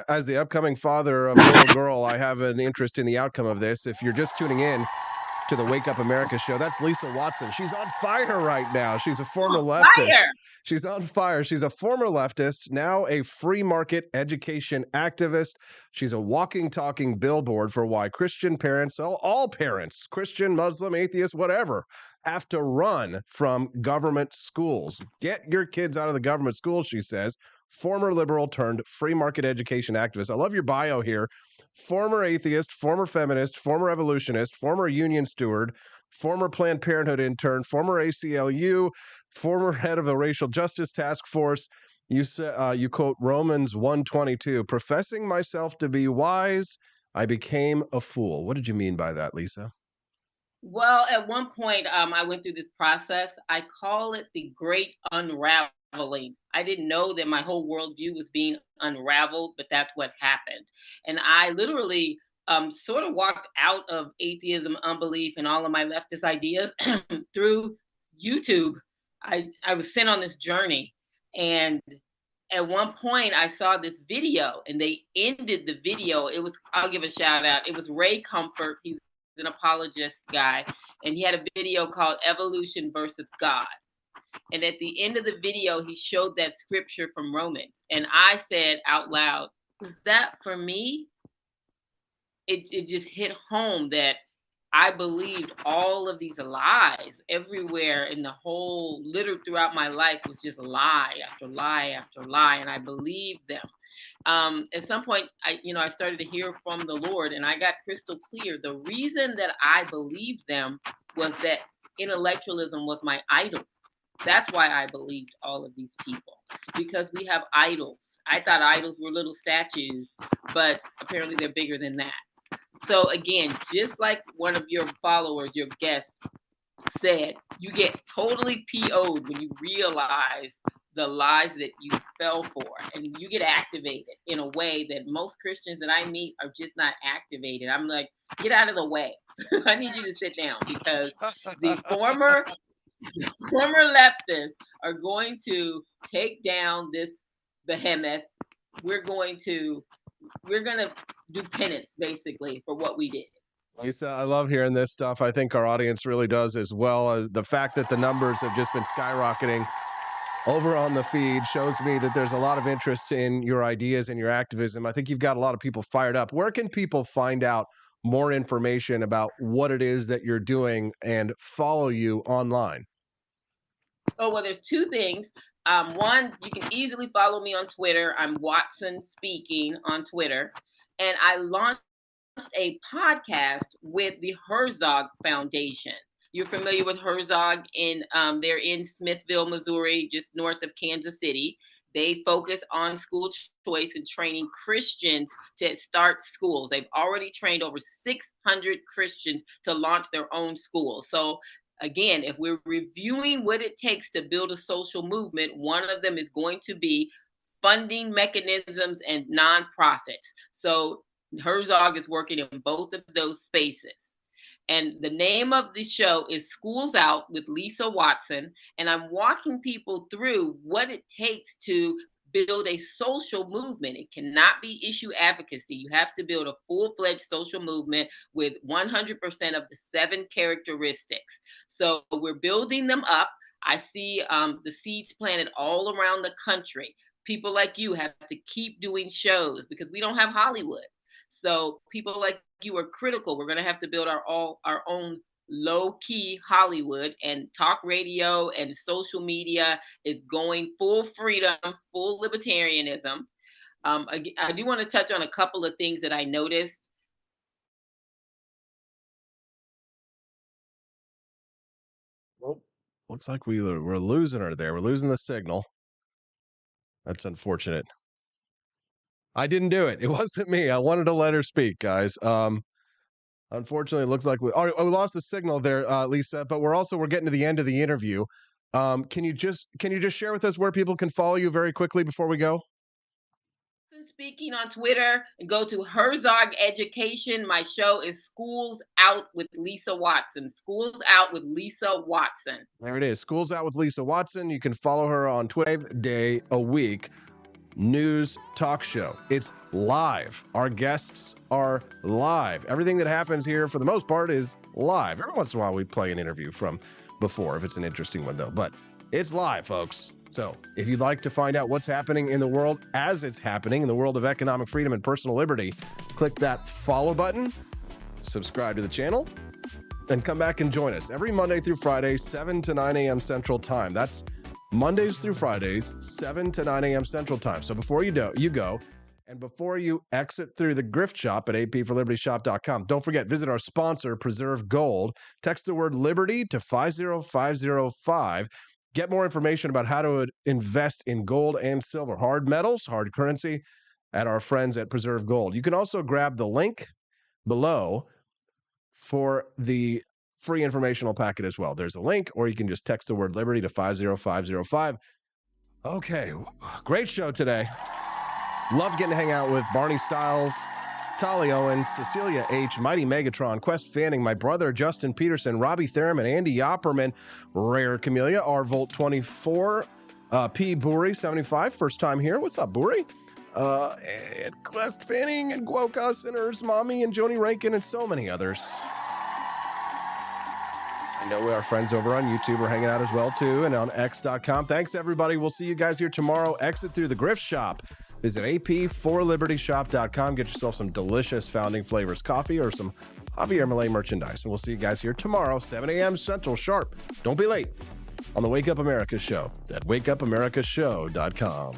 as the upcoming father of a little girl, I have an interest in the outcome of this. If you're just tuning in to the Wake Up America show, that's Lisa Watson. She's on fire right now. She's a former leftist. Fire. She's on fire. She's a former leftist, now a free market education activist. She's a walking, talking billboard for why Christian parents, all parents, Christian, Muslim, atheist, whatever, have to run from government schools. Get your kids out of the government schools, she says. Former liberal turned free market education activist. I love your bio here. Former atheist, former feminist, former evolutionist, former union steward, former Planned Parenthood intern, former ACLU, former head of the Racial Justice Task Force. You quote Romans 1:22, professing myself to be wise, I became a fool. What did you mean by that, Lisa? well, at one point, I went through this process. I call it the great unraveling. I didn't know that my whole worldview was being unraveled, but that's what happened. And I literally sort of walked out of atheism, unbelief, and all of my leftist ideas through YouTube. I was sent on this journey. And at one point, I saw this video, and they ended the video. I'll give a shout out. It was Ray Comfort. He's an apologist guy, and he had a video called Evolution versus God. And at the end of the video, he showed that scripture from Romans. And I said out loud, was that for me? It just hit home that I believed all of these lies everywhere, and the whole litter throughout my life was just lie after lie after lie, and I believed them. At some point, I started to hear from the Lord, and I got crystal clear. The reason that I believed them was that intellectualism was my idol. That's why I believed all of these people, because we have idols. I thought idols were little statues, but apparently they're bigger than that. So again, just like one of your followers, your guest said, you get totally PO'd when you realize the lies that you fell for, and you get activated in a way that most Christians that I meet are just not activated. I'm like, get out of the way. I need you to sit down, because the former leftists are going to take down this behemoth. We're going to do penance, basically, for what we did. Lisa, I love hearing this stuff. I think our audience really does as well. The fact that the numbers have just been skyrocketing over on the feed shows me that there's a lot of interest in your ideas and your activism. I think you've got a lot of people fired up. Where can people find out more information about what it is that you're doing and follow you online? Oh, well, there's two things. One, you can easily follow me on Twitter. I'm Watson Speaking on Twitter. And I launched a podcast with the Herzog Foundation. You're familiar with Herzog they're in Smithville, Missouri, just north of Kansas City. They focus on school choice and training Christians to start schools. They've already trained over 600 Christians to launch their own schools. So again, if we're reviewing what it takes to build a social movement, one of them is going to be funding mechanisms and nonprofits. So Herzog is working in both of those spaces. And the name of the show is Schools Out with Lisa Watson. And I'm walking people through what it takes to build a social movement. It cannot be issue advocacy. You have to build a full-fledged social movement with 100% of the 7 characteristics. So we're building them up. I see the seeds planted all around the country. People like you have to keep doing shows because we don't have Hollywood. So people like you are critical. We're going to have to build our own low-key Hollywood, and talk radio and social media is going full freedom, full libertarianism. I do want to touch on a couple of things that I noticed. Well, looks like we're losing her there. We're losing the signal. That's unfortunate. I didn't do it. It wasn't me. I wanted to let her speak, guys. Unfortunately, it looks like we lost the signal there, Lisa. But we're getting to the end of the interview. Can you just share with us where people can follow you very quickly before we go? Speaking on Twitter, and go to Herzog Education. My show is Schools Out with Lisa Watson. Schools Out with Lisa Watson. There it is. Schools Out with Lisa Watson. You can follow her on Twitter 5 day a week. News talk show. It's live. Our guests are live. Everything that happens here, for the most part, is live. Every once in a while, we play an interview from before, if it's an interesting one, though. But it's live, folks. So if you'd like to find out what's happening in the world as it's happening, in the world of economic freedom and personal liberty, click that follow button, subscribe to the channel, and come back and join us every Monday through Friday, 7 to 9 a.m. Central Time. That's Mondays through Fridays, 7 to 9 a.m. Central Time. So before you go, and before you exit through the grift shop at apforlibertyshop.com, don't forget, visit our sponsor, Preserve Gold. Text the word Liberty to 50505. Get more information about how to invest in gold and silver, hard metals, hard currency, at our friends at Preserve Gold. You can also grab the link below for the free informational packet as well. There's a link, or you can just text the word Liberty to 50505. Okay, great show today. Love getting to hang out with Barney Stiles, Tolly Owens, Cecilia H., Mighty Megatron, Quest Fanning, my brother Justin Peterson, Robbie Thurman, Andy Yopperman, Rare Camellia, R Volt 24, P. Buri 75, first time here. What's up, Buri? And Quest Fanning and Guoka Sinners, Mommy and Joni Rankin, and so many others. I know our friends over on YouTube are hanging out as well, too, and on X.com. Thanks, everybody. We'll see you guys here tomorrow. Exit through the Grift Shop. Visit apforlibertyshop.com. Get yourself some delicious Founding Flavors coffee or some Javier Milei merchandise. And we'll see you guys here tomorrow, 7 a.m. Central, sharp. Don't be late on the Wake Up America Show at wakeupamericashow.com.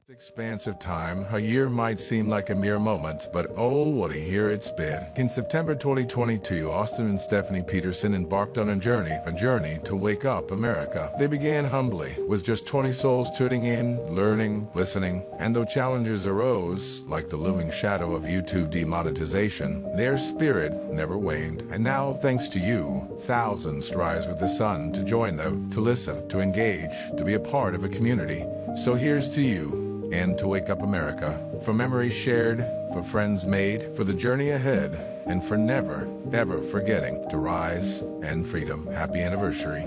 Expanse of time, a year might seem like a mere moment, but oh, what a year it's been. In September 2022, Austin and Stephanie Peterson embarked on a journey to wake up America. They began humbly, with just 20 souls tuning in, learning, listening, and though challenges arose, like the looming shadow of YouTube demonetization, their spirit never waned. And now, thanks to you, thousands rise with the sun to join them, to listen, to engage, to be a part of a community. So here's to you, and to wake up America, for memories shared, for friends made, for the journey ahead, and for never, ever forgetting to rise and freedom. Happy anniversary.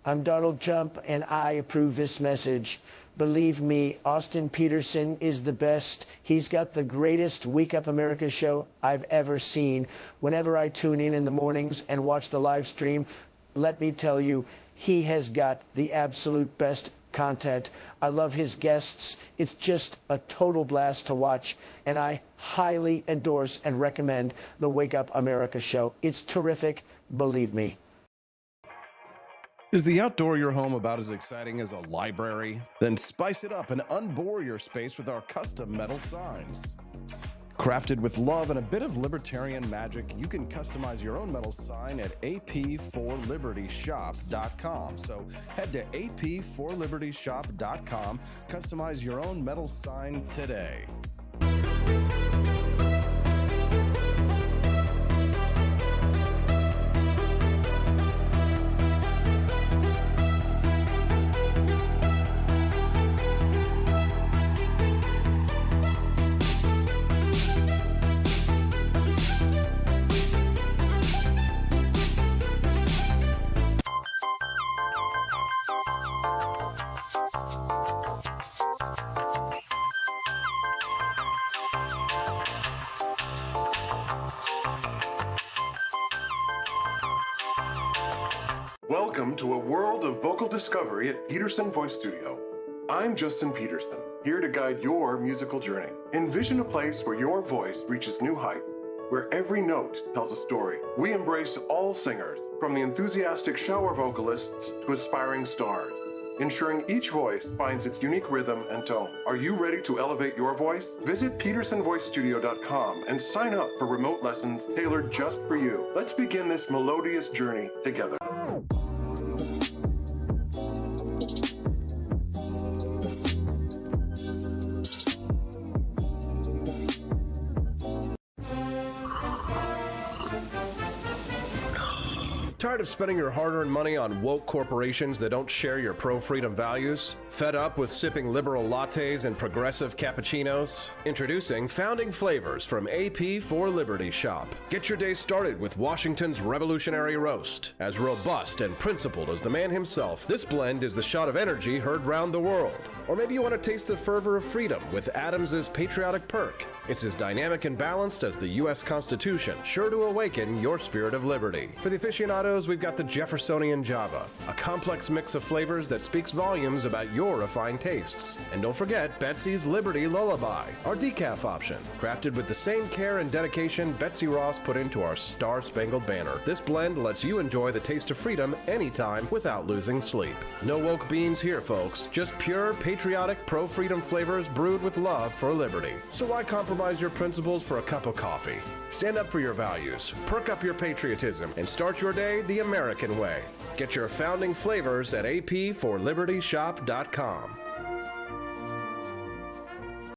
I'm Donald Trump, and I approve this message. Believe me, Austin Peterson is the best. He's got the greatest Wake Up America show I've ever seen. Whenever I tune in the mornings and watch the live stream, let me tell you, he has got the absolute best content. I love his guests. It's just a total blast to watch, and I highly endorse and recommend the Wake Up America show. It's terrific, believe me. Is the outdoor your home about as exciting as a library? Then spice it up and unbore your space with our custom metal signs. Crafted with love and a bit of libertarian magic, you can customize your own metal sign at ap4libertyshop.com. So head to ap4libertyshop.com, customize your own metal sign today. Welcome to a world of vocal discovery at Peterson Voice Studio. I'm Justin Peterson, here to guide your musical journey. Envision a place where your voice reaches new heights, where every note tells a story. We embrace all singers, from the enthusiastic shower vocalists to aspiring stars, ensuring each voice finds its unique rhythm and tone. Are you ready to elevate your voice? Visit PetersonVoiceStudio.com and sign up for remote lessons tailored just for you. Let's begin this melodious journey together. Tired of spending your hard-earned money on woke corporations that don't share your pro-freedom values? Fed up with sipping liberal lattes and progressive cappuccinos? Introducing Founding Flavors from AP4 Liberty Shop. Get your day started with Washington's Revolutionary Roast. As robust and principled as the man himself, this blend is the shot of energy heard round the world. Or maybe you want to taste the fervor of freedom with Adams's Patriotic Perk. It's as dynamic and balanced as the U.S. Constitution, sure to awaken your spirit of liberty. For the aficionados, we've got the Jeffersonian Java, a complex mix of flavors that speaks volumes about your refined tastes. And don't forget Betsy's Liberty Lullaby, our decaf option, crafted with the same care and dedication Betsy Ross put into our Star-Spangled Banner. This blend lets you enjoy the taste of freedom anytime without losing sleep. No woke beans here, folks. Just pure, patriotic, pro-freedom flavors brewed with love for liberty. So why compromise your principles for a cup of coffee? Stand up for your values, perk up your patriotism, and start your day the American way. Get your founding flavors at ap4libertyshop.com.